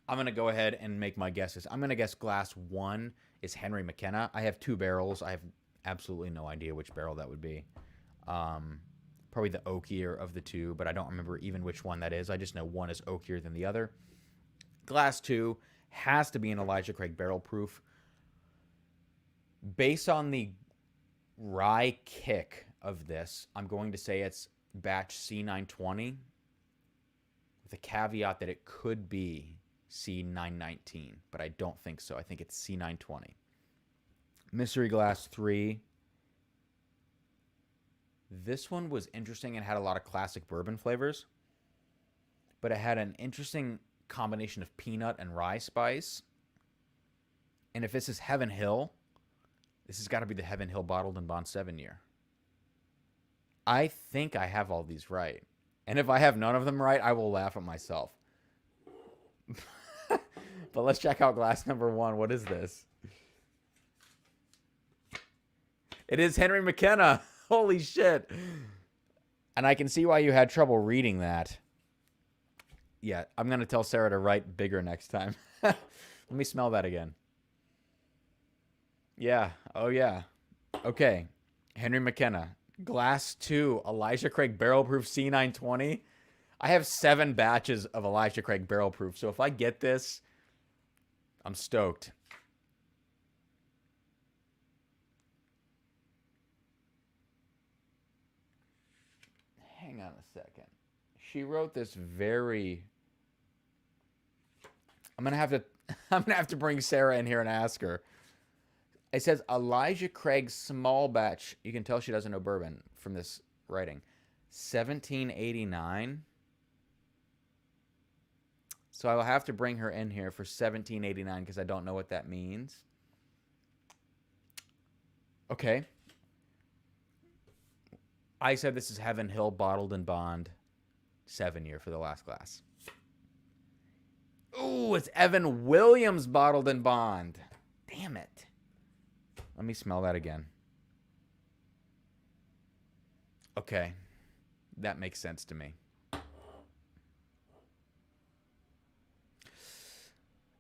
going to go ahead and make my guesses. I'm going to guess glass one is Henry McKenna. I have two barrels. I have absolutely no idea which barrel that would be. Probably the oakier of the two, but I don't remember even which one that is. I just know one is oakier than the other. Glass two has to be an Elijah Craig barrel proof. Based on the rye kick of this, I'm going to say it's batch C920, with a caveat that it could be C919, but I don't think so. I think it's C920. Mystery Glass 3. This one was interesting and had a lot of classic bourbon flavors, but it had an interesting combination of peanut and rye spice. And if this is Heaven Hill, this has got to be the Heaven Hill bottled in Bond 7 year. I think I have all these right. And if I have none of them right, I will laugh at myself. But let's check out glass number 1. What is this? It is Henry McKenna. Holy shit. And I can see why you had trouble reading that. Yeah, I'm going to tell Sarah to write bigger next time. Let me smell that again. Yeah. Oh, yeah. Okay. Henry McKenna. Glass 2. Elijah Craig Barrel Proof C920. I have 7 batches of Elijah Craig Barrel Proof. So if I get this, I'm stoked. Hang on a second. She wrote this very... I'm gonna have to bring Sarah in here and ask her. It says Elijah Craig small batch. You can tell she doesn't know bourbon from this writing. 1789. So I will have to bring her in here for 1789 because I don't know what that means. Okay. I said this is Heaven Hill bottled in bond. 7 year for the last glass. Ooh, it's Evan Williams bottled in bond. Damn it. Let me smell that again. Okay. That makes sense to me.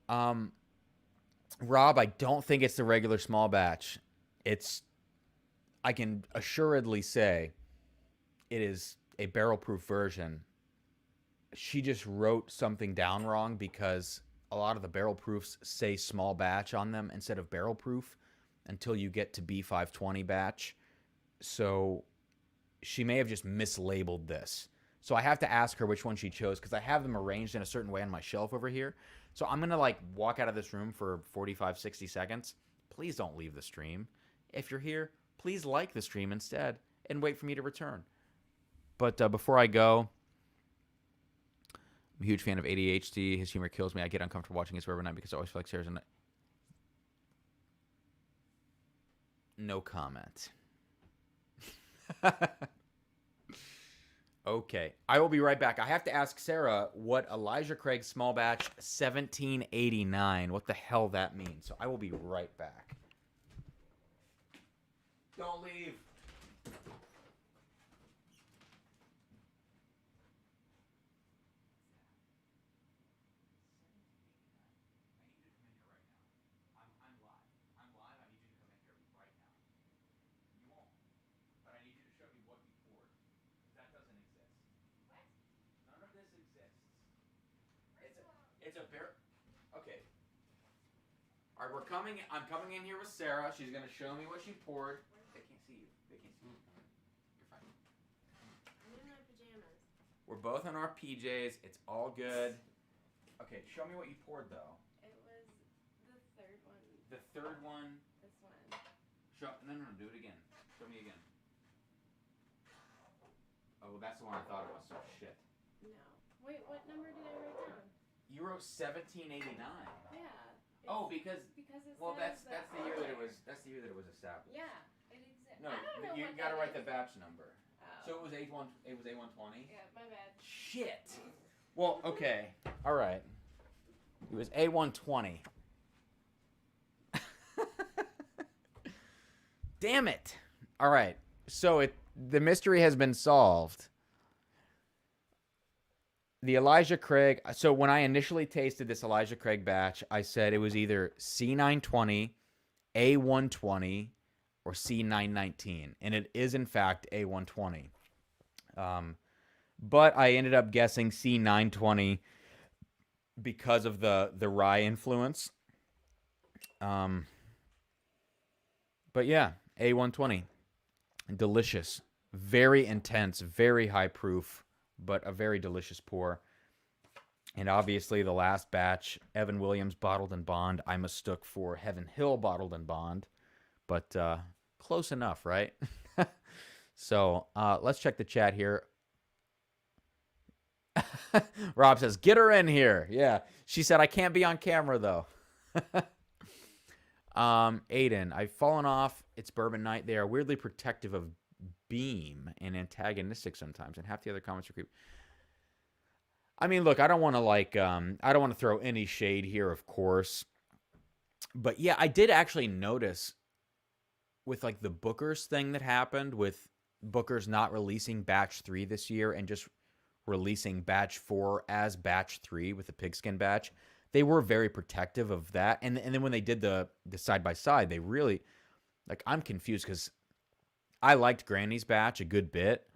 Rob, I don't think it's the regular small batch. I can assuredly say it is a barrel proof version. She just wrote something down wrong because a lot of the barrel proofs say small batch on them instead of barrel proof until you get to B520 batch. So she may have just mislabeled this. So I have to ask her which one she chose because I have them arranged in a certain way on my shelf over here. So I'm going to like walk out of this room for 45, 60 seconds. Please don't leave the stream. If you're here, please like the stream instead and wait for me to return. But before I go, I'm a huge fan of ADHD. His humor kills me. I get uncomfortable watching his every night because I always feel like Sarah's in it. No comment. Okay. I will be right back. I have to ask Sarah what Elijah Craig small batch 1789, what the hell that means. So I will be right back. Don't leave. It's a bear. Okay. All right, I'm coming in here with Sarah. She's gonna show me what she poured. They can't see you. They can't see you. You're fine.
I'm in my pajamas.
We're both in our PJs. It's all good. Okay, show me what you poured though.
It was the third one.
The third one.
This one.
No, do it again. Show me again. Oh, that's the one I thought it was. So shit.
No. Wait, what number did I write down?
You wrote 1789.
Yeah.
Oh, because
it
well,
says
that's the year that it was. That's the year that it was established.
Yeah, it exists.
No,
I don't know
you
what
gotta
that
write the
is.
batch number.
Oh.
So it was A120.
Yeah, my bad.
Shit. Well, okay. All right. It was A120. Damn it. All right. So the mystery has been solved. The Elijah Craig. So when I initially tasted this Elijah Craig batch, I said it was either C920, A120, or C919, and it is in fact A120. But I ended up guessing C920 because of the rye influence. But yeah, A120, delicious, very intense, very high proof, but a very delicious pour. And obviously the last batch, Evan Williams bottled in bond. I mistook for Heaven Hill bottled in bond, but close enough, right? So let's check the chat here. Rob says, get her in here. Yeah. She said, I can't be on camera, though. Aiden, I've fallen off. It's bourbon night. They are weirdly protective of beam and antagonistic sometimes, and half the other comments are creepy. I mean, look, I don't want to I don't want to throw any shade here, of course, but yeah, I did actually notice with like the Booker's thing that happened with Booker's not releasing batch 3 this year and just releasing batch 4 as batch 3 with the pigskin batch. They were very protective of that. And then when they did the side by side, they really like I'm confused cuz I liked Granny's batch a good bit.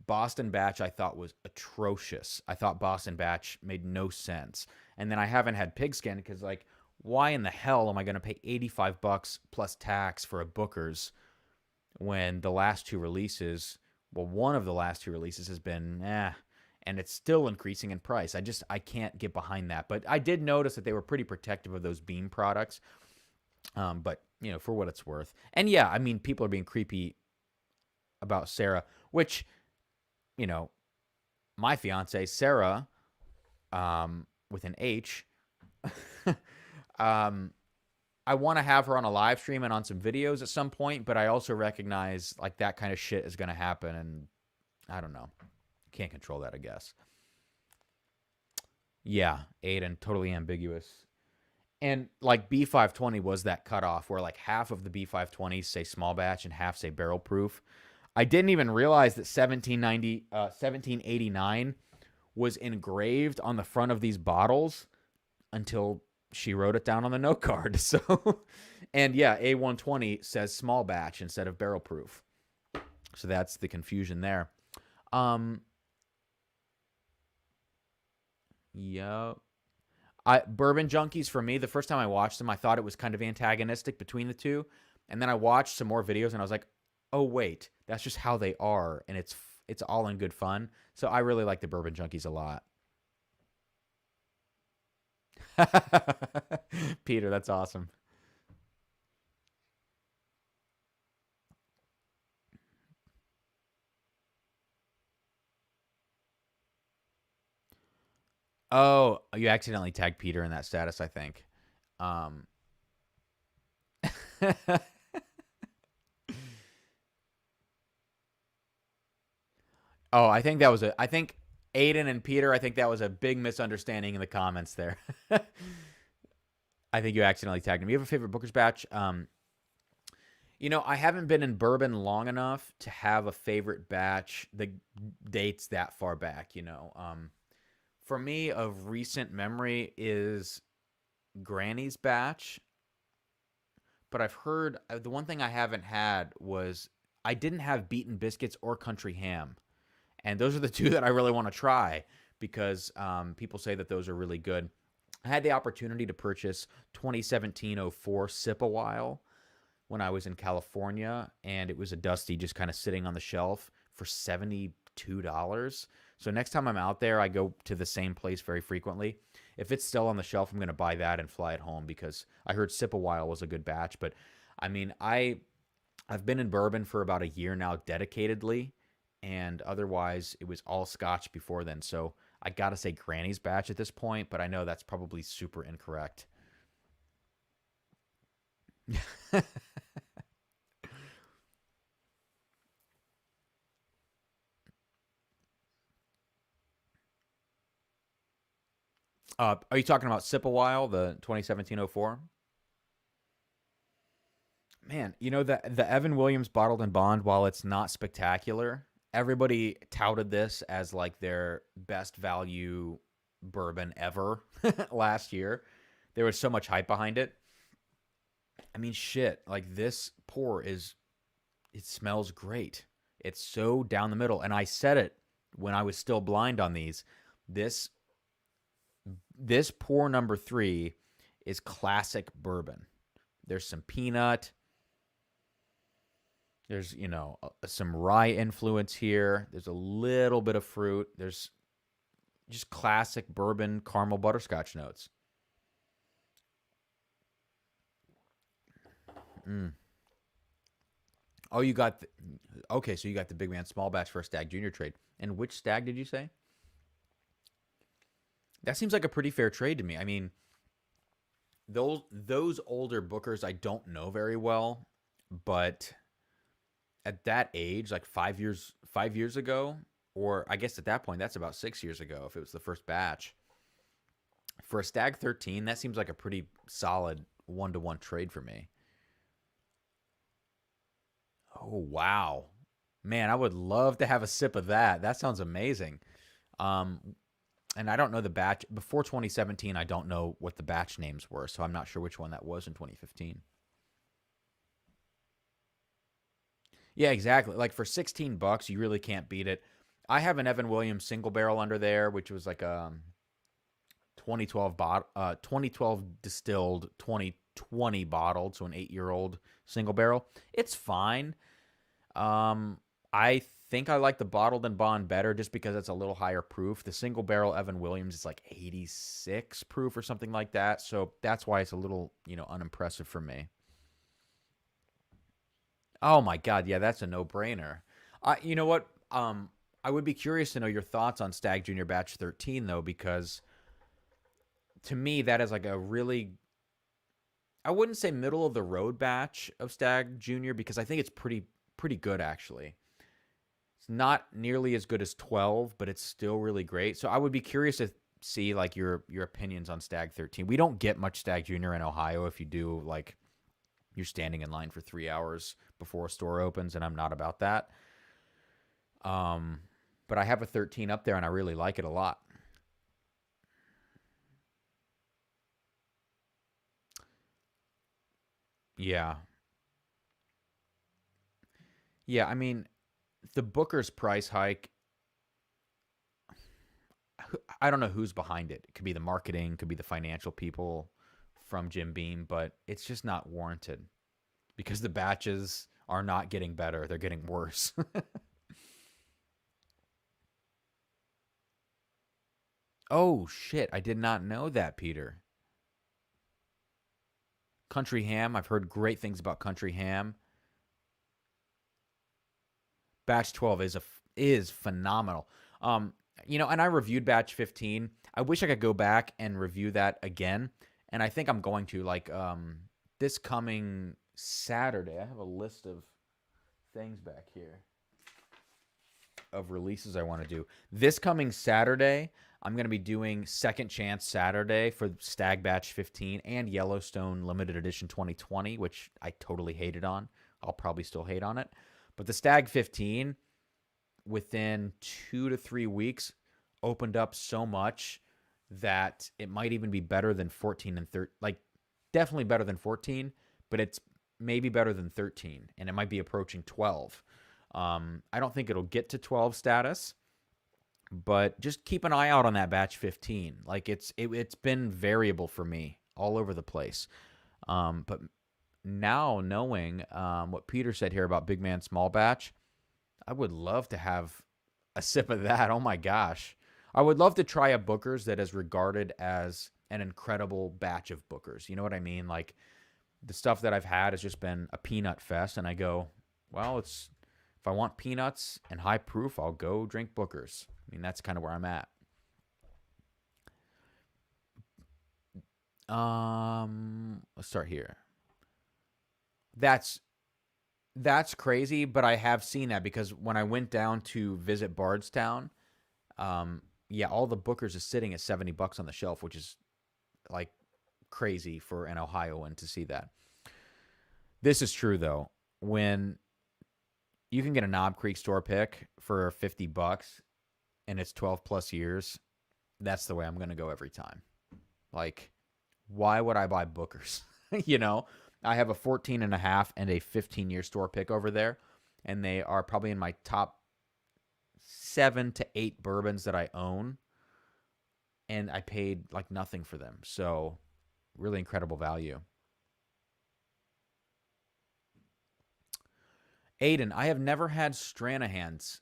Boston batch I thought was atrocious. I thought Boston batch made no sense. And then I haven't had pigskin cuz like why in the hell am I going to pay $85 plus tax for a Booker's when the last two releases, well, one of the last two releases has been, and it's still increasing in price. I can't get behind that. But I did notice that they were pretty protective of those Beam products. But, you know, for what it's worth. And yeah, I mean, people are being creepy about Sarah, which, you know, my fiance, Sarah, with an H, I want to have her on a live stream and on some videos at some point, but I also recognize like that kind of shit is going to happen, and I don't know. Can't control that, I guess. Yeah, Aiden, totally ambiguous. And like B520 was that cutoff where like half of the B520s say small batch and half say barrel proof. I didn't even realize that 1789 was engraved on the front of these bottles until she wrote it down on the note card. So, and yeah, A120 says small batch instead of barrel proof. So that's the confusion there. Yeah. Bourbon Junkies, for me, the first time I watched them, I thought it was kind of antagonistic between the two. And then I watched some more videos and I was like, oh, wait, that's just how they are. And it's all in good fun. So I really like the Bourbon Junkies a lot. Peter, that's awesome. Oh, you accidentally tagged Peter in that status, I think. Um, oh, I think that was I think Aiden and Peter, I think that was a big misunderstanding in the comments there. I think you accidentally tagged him. You have a favorite Booker's batch? You know, I haven't been in bourbon long enough to have a favorite batch that dates that far back, you know. For me, of recent memory is Granny's batch. But I've heard the one thing I haven't had was I didn't have Beaten Biscuits or Country Ham. And those are the two that I really want to try because people say that those are really good. I had the opportunity to purchase 2017-04 Sip a While when I was in California, and it was a Dusty just kind of sitting on the shelf for $72. So next time I'm out there, I go to the same place very frequently. If it's still on the shelf, I'm going to buy that and fly it home because I heard Sip a While was a good batch. But I mean, I've been in bourbon for about a year now dedicatedly, and otherwise it was all Scotch before then. So I got to say Granny's batch at this point, but I know that's probably super incorrect. Are you talking about Sip a While, the 2017-04? Man, you know the Evan Williams Bottled and Bond, while it's not spectacular, everybody touted this as like their best value bourbon ever last year. There was so much hype behind it. I mean, shit, like this pour it smells great. It's so down the middle. And I said it when I was still blind on these. This this pour number 3 is classic bourbon. There's some peanut. There's, you know, some rye influence here. There's a little bit of fruit. There's just classic bourbon caramel butterscotch notes. Mm. Oh, you got okay, so you got the big man small batch for a Stag Junior trade. And which Stag did you say? That seems like a pretty fair trade to me. I mean, those older Bookers I don't know very well, but at that age, like 5 years ago, or I guess at that point, that's about 6 years ago if it was the first batch. For a Stag 13, that seems like a pretty solid 1-to-1 trade for me. Oh, wow. Man, I would love to have a sip of that. That sounds amazing. Um, and I don't know the batch. Before 2017, I don't know what the batch names were, so I'm not sure which one that was in 2015. Yeah, exactly. Like for 16 bucks, you really can't beat it. I have an Evan Williams single barrel under there, which was like a 2012 distilled, 2020 bottled, so an 8-year-old single barrel. It's fine. I think I like the bottled and bond better just because it's a little higher proof. The single barrel Evan Williams is like 86 proof or something like that, so that's why it's a little, unimpressive for me. Oh my god, yeah, that's a no-brainer. You know what? I would be curious to know your thoughts on Stag Junior Batch 13 though, because to me that is like a really, I wouldn't say middle of the road batch of Stag Junior because I think it's pretty good actually. It's not nearly as good as 12, but it's still really great. So I would be curious to see like your opinions on Stag 13. We don't get much Stag Junior in Ohio. If you do, like, you're standing in line for 3 hours before a store opens, and I'm not about that. Um, but I have a 13 up there, and I really like it a lot. Yeah, yeah. I mean, the Booker's price hike. I don't know who's behind it. It could be the marketing, could be the financial people from Jim Beam, but it's just not warranted because the batches are not getting better; they're getting worse. Oh shit! I did not know that, Peter. Country Ham. I've heard great things about Country Ham. Batch 12 is phenomenal. Um, and I reviewed Batch 15. I wish I could go back and review that again, and I think I'm going to like this coming Saturday. I have a list of things back here of releases I want to do. This coming Saturday, I'm going to be doing Second Chance Saturday for Stag Batch 15 and Yellowstone Limited Edition 2020, which I totally hated on. I'll probably still hate on it. But the Stag 15, within 2 to 3 weeks, opened up so much that it might even be better than 14 and 13. Like, definitely better than 14, but it's maybe better than 13, and it might be approaching 12. I don't think it'll get to 12 status, but just keep an eye out on that batch 15. Like it's been variable for me all over the place. But now knowing what Peter said here about big man small batch, I would love to have a sip of that. Oh my gosh. I would love to try a Booker's that is regarded as an incredible batch of Bookers. You know what I mean? Like the stuff that I've had has just been a peanut fest, and I go, well, it's if I want peanuts and high proof, I'll go drink Booker's. I mean, that's kind of where I'm at. Let's start here. That's that's crazy, but I have seen that because when I went down to visit Bardstown, yeah, all the Bookers is sitting at $70 on the shelf, which is like crazy for an Ohioan to see that. This is true though. When you can get a Knob Creek store pick for $50 and it's 12 plus years, that's the way I'm going to go every time. Like, why would I buy Bookers? you know, I have a 14 and a half and a 15-year store pick over there, and they are probably in my top 7 to 8 bourbons that I own, and I paid like nothing for them. So, really incredible value. Aiden, I have never had Stranahan's.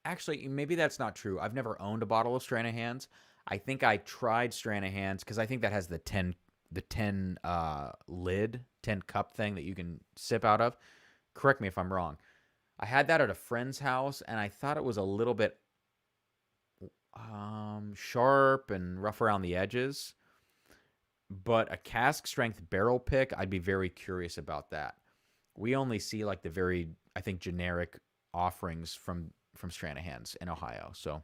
Actually, maybe that's not true. I've never owned a bottle of Stranahan's. I think I tried Stranahan's because I think that has the ten lid, 10 cup thing that you can sip out of. Correct me if I'm wrong. I had that at a friend's house, and I thought it was a little bit sharp and rough around the edges. But a cask strength barrel pick, I'd be very curious about that. We only see like the very, I think, generic offerings from Stranahan's in Ohio. So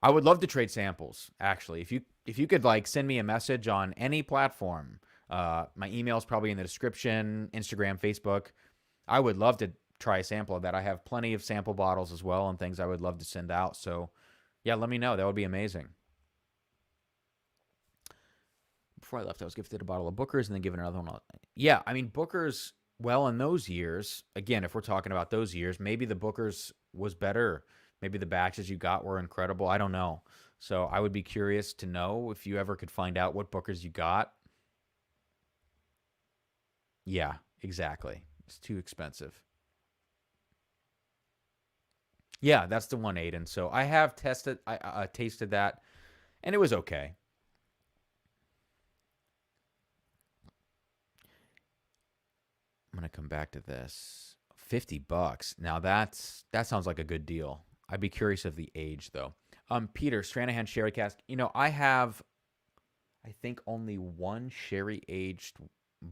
I would love to trade samples. Actually, if you could like send me a message on any platform, my email is probably in the description, Instagram, Facebook. I would love to try a sample of that. I have plenty of sample bottles as well and things I would love to send out. So yeah, let me know. That would be amazing. Before I left, I was gifted a bottle of Booker's and then given another one. Yeah, I mean, Booker's, well, in those years, again, if we're talking about those years, maybe the Booker's was better. Maybe the batches you got were incredible. I don't know. So I would be curious to know if you ever could find out what Booker's you got. Yeah, exactly. It's too expensive. Yeah, that's the one, Aiden. So I have tasted that, and it was okay. I'm gonna come back to this. $50. Now that sounds like a good deal. I'd be curious of the age though. Peter Stranahan Sherry Cask. I have, I think, only one sherry aged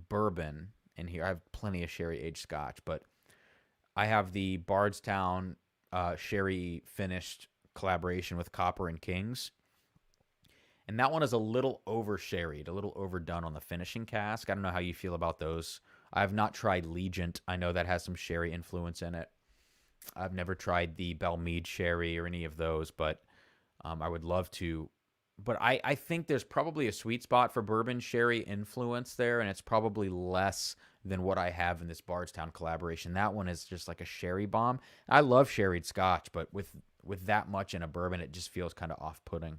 bourbon in here. I have plenty of sherry aged Scotch, but I have the Bardstown sherry finished collaboration with Copper and Kings. And that one is a little over sherried, a little overdone on the finishing cask. I don't know how you feel about those. I have not tried Legent. I know that has some sherry influence in it. I've never tried the Belmead sherry or any of those, but I would love to. But I think there's probably a sweet spot for bourbon sherry influence there, and it's probably less than what I have in this Bardstown collaboration. That one is just like a sherry bomb. I love sherried Scotch, but with that much in a bourbon, it just feels kind of off-putting.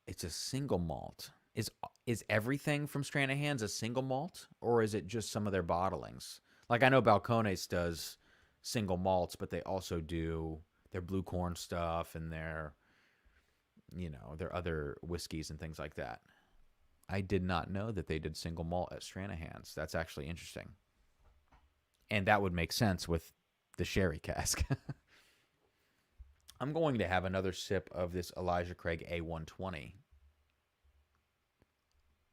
It's a single malt. Is everything from Stranahan's a single malt, or is it just some of their bottlings? Like I know Balcones does single malts, but they also do their blue corn stuff and their other whiskeys and things like that. I did not know that they did single malt at Stranahan's. That's actually interesting, and that would make sense with the sherry cask. I'm going to have another sip of this Elijah Craig A120.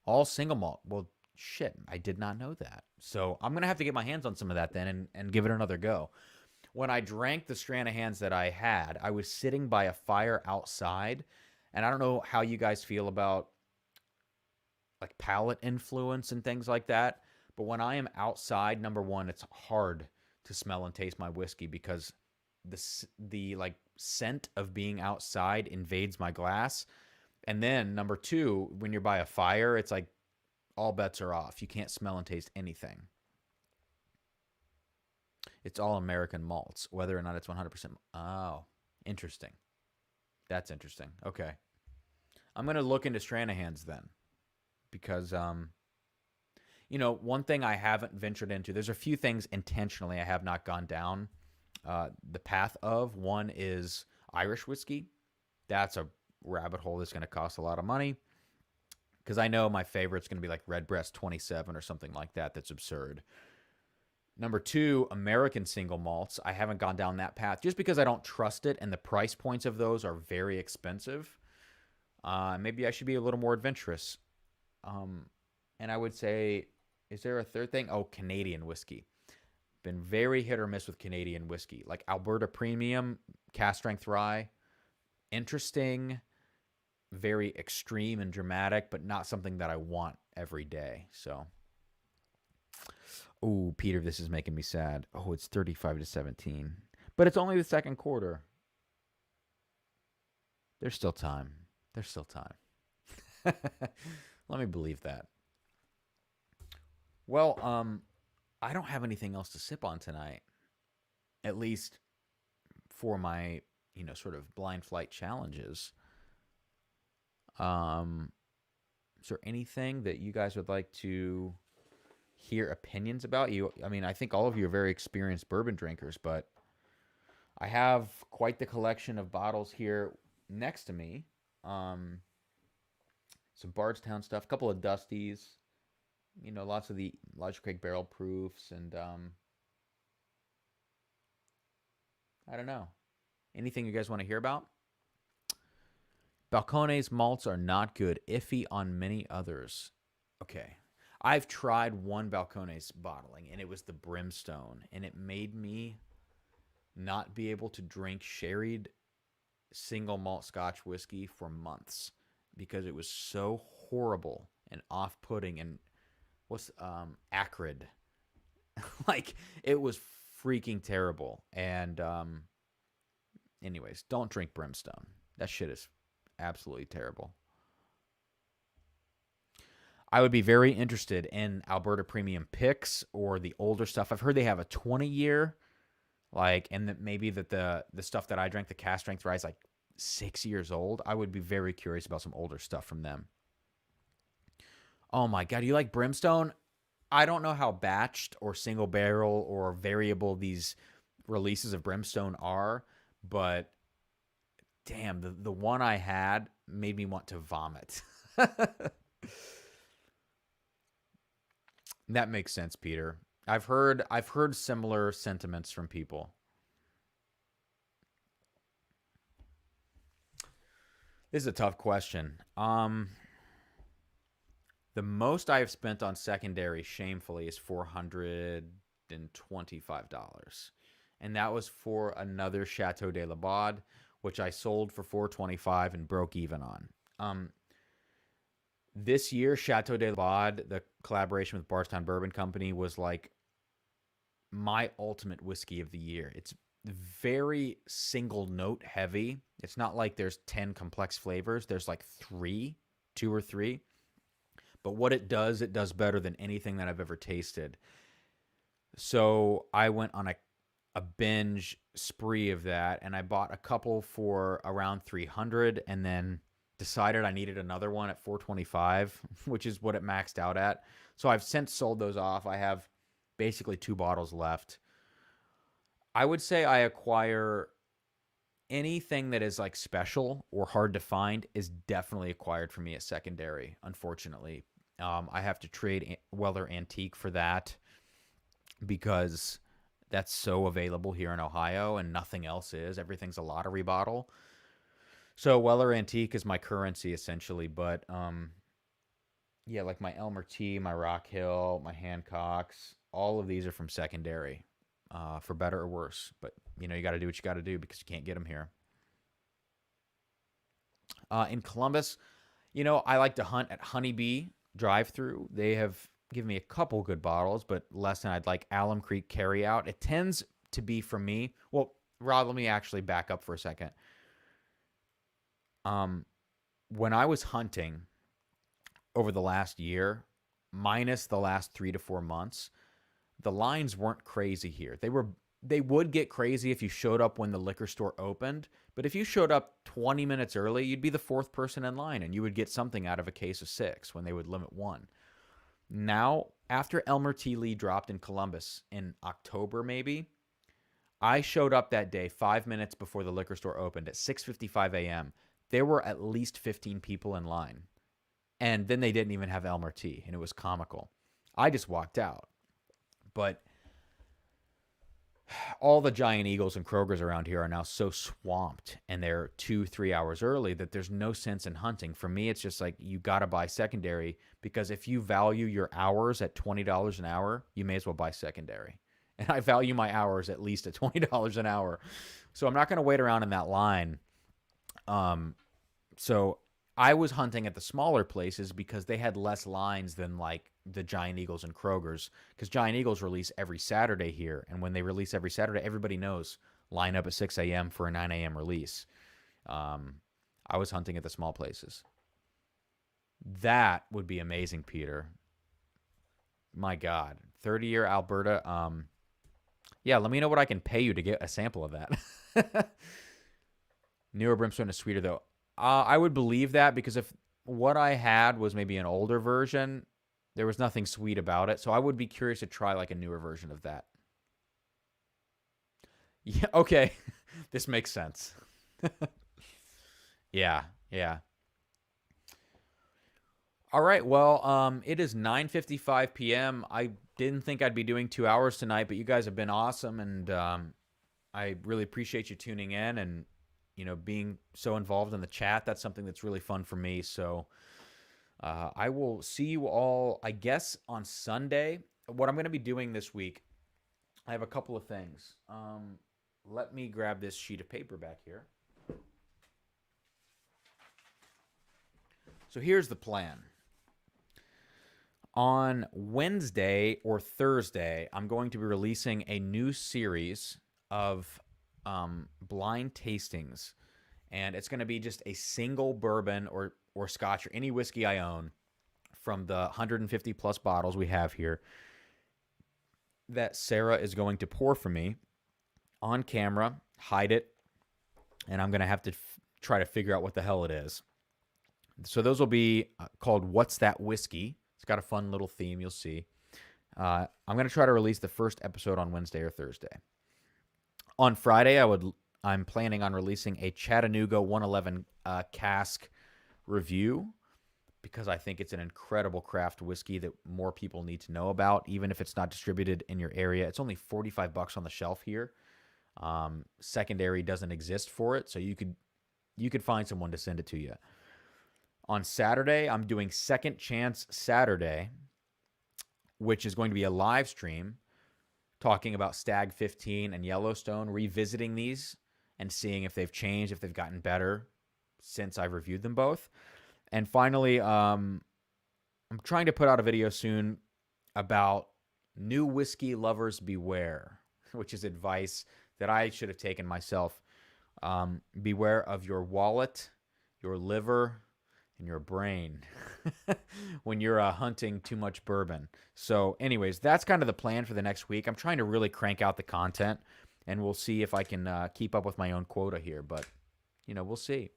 All single malt. Well, shit, I did not know that. So I'm going to have to get my hands on some of that then and give it another go. When I drank the Stranahan's that I had, I was sitting by a fire outside. And I don't know how you guys feel about like palate influence and things like that. But when I am outside, number one, it's hard to smell and taste my whiskey because the like scent of being outside invades my glass. And then number two, when you're by a fire, it's like all bets are off. You can't smell and taste anything. It's all American malts, whether or not it's 100%. Oh, interesting. That's interesting. Okay. I'm going to look into Stranahan's then because, one thing I haven't ventured into, there's a few things intentionally I have not gone down the path of. One is Irish whiskey. That's a rabbit hole that's going to cost a lot of money because I know my favorite's going to be like Redbreast 27 or something like that. That's absurd. Number two, American single malts. I haven't gone down that path just because I don't trust it, and the price points of those are very expensive. Maybe I should be a little more adventurous. And I would say, is there a third thing? Oh, Canadian whiskey. Been very hit or miss with Canadian whiskey. Like Alberta Premium, cast strength rye. Interesting, very extreme and dramatic, but not something that I want every day. So, oh, Peter, this is making me sad. Oh, it's 35-17, but it's only the second quarter. There's still time. There's still time. Let me believe that. Well, I don't have anything else to sip on tonight. At least for my, sort of blind flight challenges. Is there anything that you guys would like to hear opinions about? I think all of you are very experienced bourbon drinkers, but I have quite the collection of bottles here next to me. Some Bardstown stuff, a couple of Dusties, lots of the Elijah Craig barrel proofs, and I don't know. Anything you guys want to hear about? Balcones malts are not good, iffy on many others. Okay. I've tried one Balcones bottling, and it was the Brimstone, and it made me not be able to drink sherried single malt Scotch whiskey for months because it was so horrible and off-putting and what's acrid. Like it was freaking terrible. And anyways, don't drink Brimstone. That shit is absolutely terrible. I would be very interested in Alberta Premium Picks or the older stuff. I've heard they have a 20-year, like, and that maybe that the stuff that I drank, the cast strength rye, is like 6 years old. I would be very curious about some older stuff from them. Oh my god, you like Brimstone? I don't know how batched or single barrel or variable these releases of Brimstone are, but damn, the one I had made me want to vomit. That makes sense, Peter. I've heard similar sentiments from people. This is a tough question. The most I have spent on secondary, shamefully, is $425, and that was for another Chateau de la Baude, which I sold for $425 and broke even on. This year, Chateau de la Baude, the collaboration with Bardstown Bourbon Company, was like my ultimate whiskey of the year. It's very single note heavy. It's not like there's 10 complex flavors. There's like two or three. But what it does better than anything that I've ever tasted. So I went on a binge spree of that, and I bought a couple for around 300 and then decided I needed another one at 425, which is what it maxed out at. So I've since sold those off. I have basically 2 bottles left. I would say I acquire anything that is like special or hard to find is definitely acquired for me at secondary, unfortunately. I have to trade Weller Antique for that because that's so available here in Ohio and nothing else is. Everything's a lottery bottle. So Weller Antique is my currency essentially, but yeah, like my Elmer T, my Rock Hill, my Hancocks, all of these are from secondary, for better or worse. But you know, you got to do what you got to do because you can't get them here. In Columbus, you know, I like to hunt at Honeybee Drive-Through. They have given me a couple good bottles, but less than I'd like. Alum Creek Carryout. It tends to be for me. Well, Rod, let me actually back up for a second. Um, when I was hunting over the last year, minus the last 3 to 4 months, the lines weren't crazy here. They would get crazy if you showed up when the liquor store opened, but if you showed up 20 minutes early, you'd be the fourth person in line and you would get something out of a case of 6 when they would limit 1. Now, after Elmer T. Lee dropped in Columbus in October maybe, I showed up that day 5 minutes before the liquor store opened at 6:55 a.m. There were at least 15 people in line. And then they didn't even have Elmer T, and it was comical. I just walked out. But all the Giant Eagles and Krogers around here are now so swamped, and they're 2-3 hours early that there's no sense in hunting. For me, it's just like you got to buy secondary because if you value your hours at $20 an hour, you may as well buy secondary. And I value my hours at least at $20 an hour. So I'm not going to wait around in that line. So I was hunting at the smaller places because they had less lines than like the Giant Eagles and Krogers, because Giant Eagles release every Saturday here. And when they release every Saturday, everybody knows line up at 6 a.m. for a 9 a.m. release. I was hunting at the small places. That would be amazing, Peter. My God. 30-year Alberta. Yeah, let me know what I can pay you to get a sample of that. Newer Brimstone is sweeter, though. I would believe that because if what I had was maybe an older version, there was nothing sweet about it. So I would be curious to try like a newer version of that. Yeah, okay. This makes sense. Yeah, yeah. All right, well, it is 9:55 p.m. I didn't think I'd be doing 2 hours tonight, but you guys have been awesome, and I really appreciate you tuning in and being so involved in the chat. That's something that's really fun for me. So I will see you all, I guess, on Sunday. What I'm going to be doing this week, I have a couple of things. Let me grab this sheet of paper back here. So here's the plan. On Wednesday or Thursday, I'm going to be releasing a new series of blind tastings. And it's going to be just a single bourbon or scotch or any whiskey I own from the 150 plus bottles we have here that Sarah is going to pour for me on camera, hide it, and I'm going to have to try to figure out what the hell it is. So those will be called What's That Whiskey? It's got a fun little theme, you'll see. I'm going to try to release the first episode on Wednesday or Thursday. On Friday, I'm planning on releasing a Chattanooga 111 cask review because I think it's an incredible craft whiskey that more people need to know about, even if it's not distributed in your area. It's only $45 on the shelf here. Secondary doesn't exist for it, so you could find someone to send it to you. On Saturday, I'm doing Second Chance Saturday, which is going to be a live stream talking about Stag 15 and Yellowstone, revisiting these and seeing if they've changed, if they've gotten better since I've reviewed them both. And finally, I'm trying to put out a video soon about new whiskey lovers beware, which is advice that I should have taken myself. Beware of your wallet, your liver, and your brain when you're hunting too much bourbon. So anyways, that's kind of the plan for the next week. I'm trying to really crank out the content, and we'll see if I can keep up with my own quota here, but we'll see.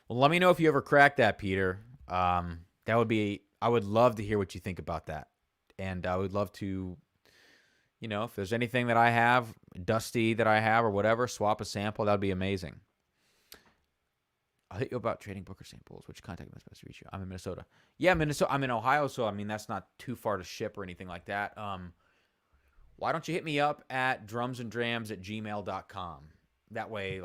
Well, let me know if you ever cracked that, Peter. I would love to hear what you think about that. And I would love to, if there's anything that I have, Dusty that I have or whatever, swap a sample. That would be amazing. I'll hit you about trading Booker samples. Which contact is best to reach you? I'm in Minnesota. Yeah, Minnesota. I'm in Ohio, so that's not too far to ship or anything like that. Why don't you hit me up at drumsanddrams@gmail.com? That way,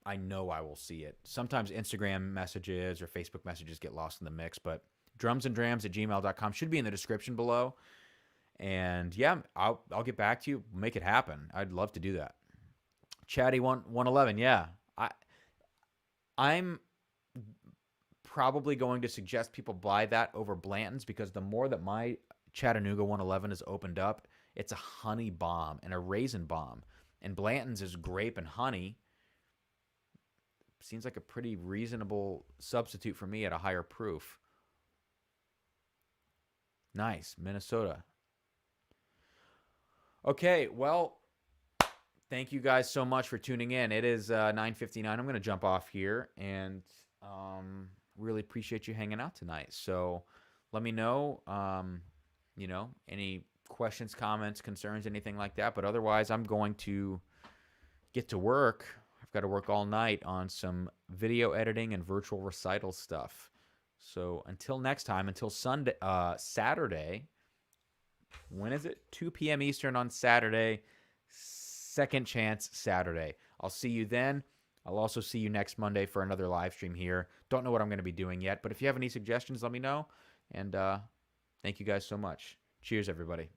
I know I will see it. Sometimes Instagram messages or Facebook messages get lost in the mix, but drumsanddrams@gmail.com should be in the description below. And yeah, I'll get back to you. Make it happen. I'd love to do that. Chatty 111, yeah. I'm probably going to suggest people buy that over Blanton's because the more that my Chattanooga 111 is opened up, it's a honey bomb and a raisin bomb. And Blanton's is grape and honey. Seems like a pretty reasonable substitute for me at a higher proof. Nice, Minnesota. Okay, well, thank you guys so much for tuning in. It is 9:59. I'm going to jump off here and really appreciate you hanging out tonight. So let me know, any questions, comments, concerns, anything like that. But otherwise, I'm going to get to work. I've got to work all night on some video editing and virtual recital stuff. So until next time, until Saturday, when is it? 2 p.m. Eastern on Saturday, Second Chance Saturday. I'll see you then. I'll also see you next Monday for another live stream here. Don't know what I'm going to be doing yet, but if you have any suggestions, let me know. And thank you guys so much. Cheers, everybody.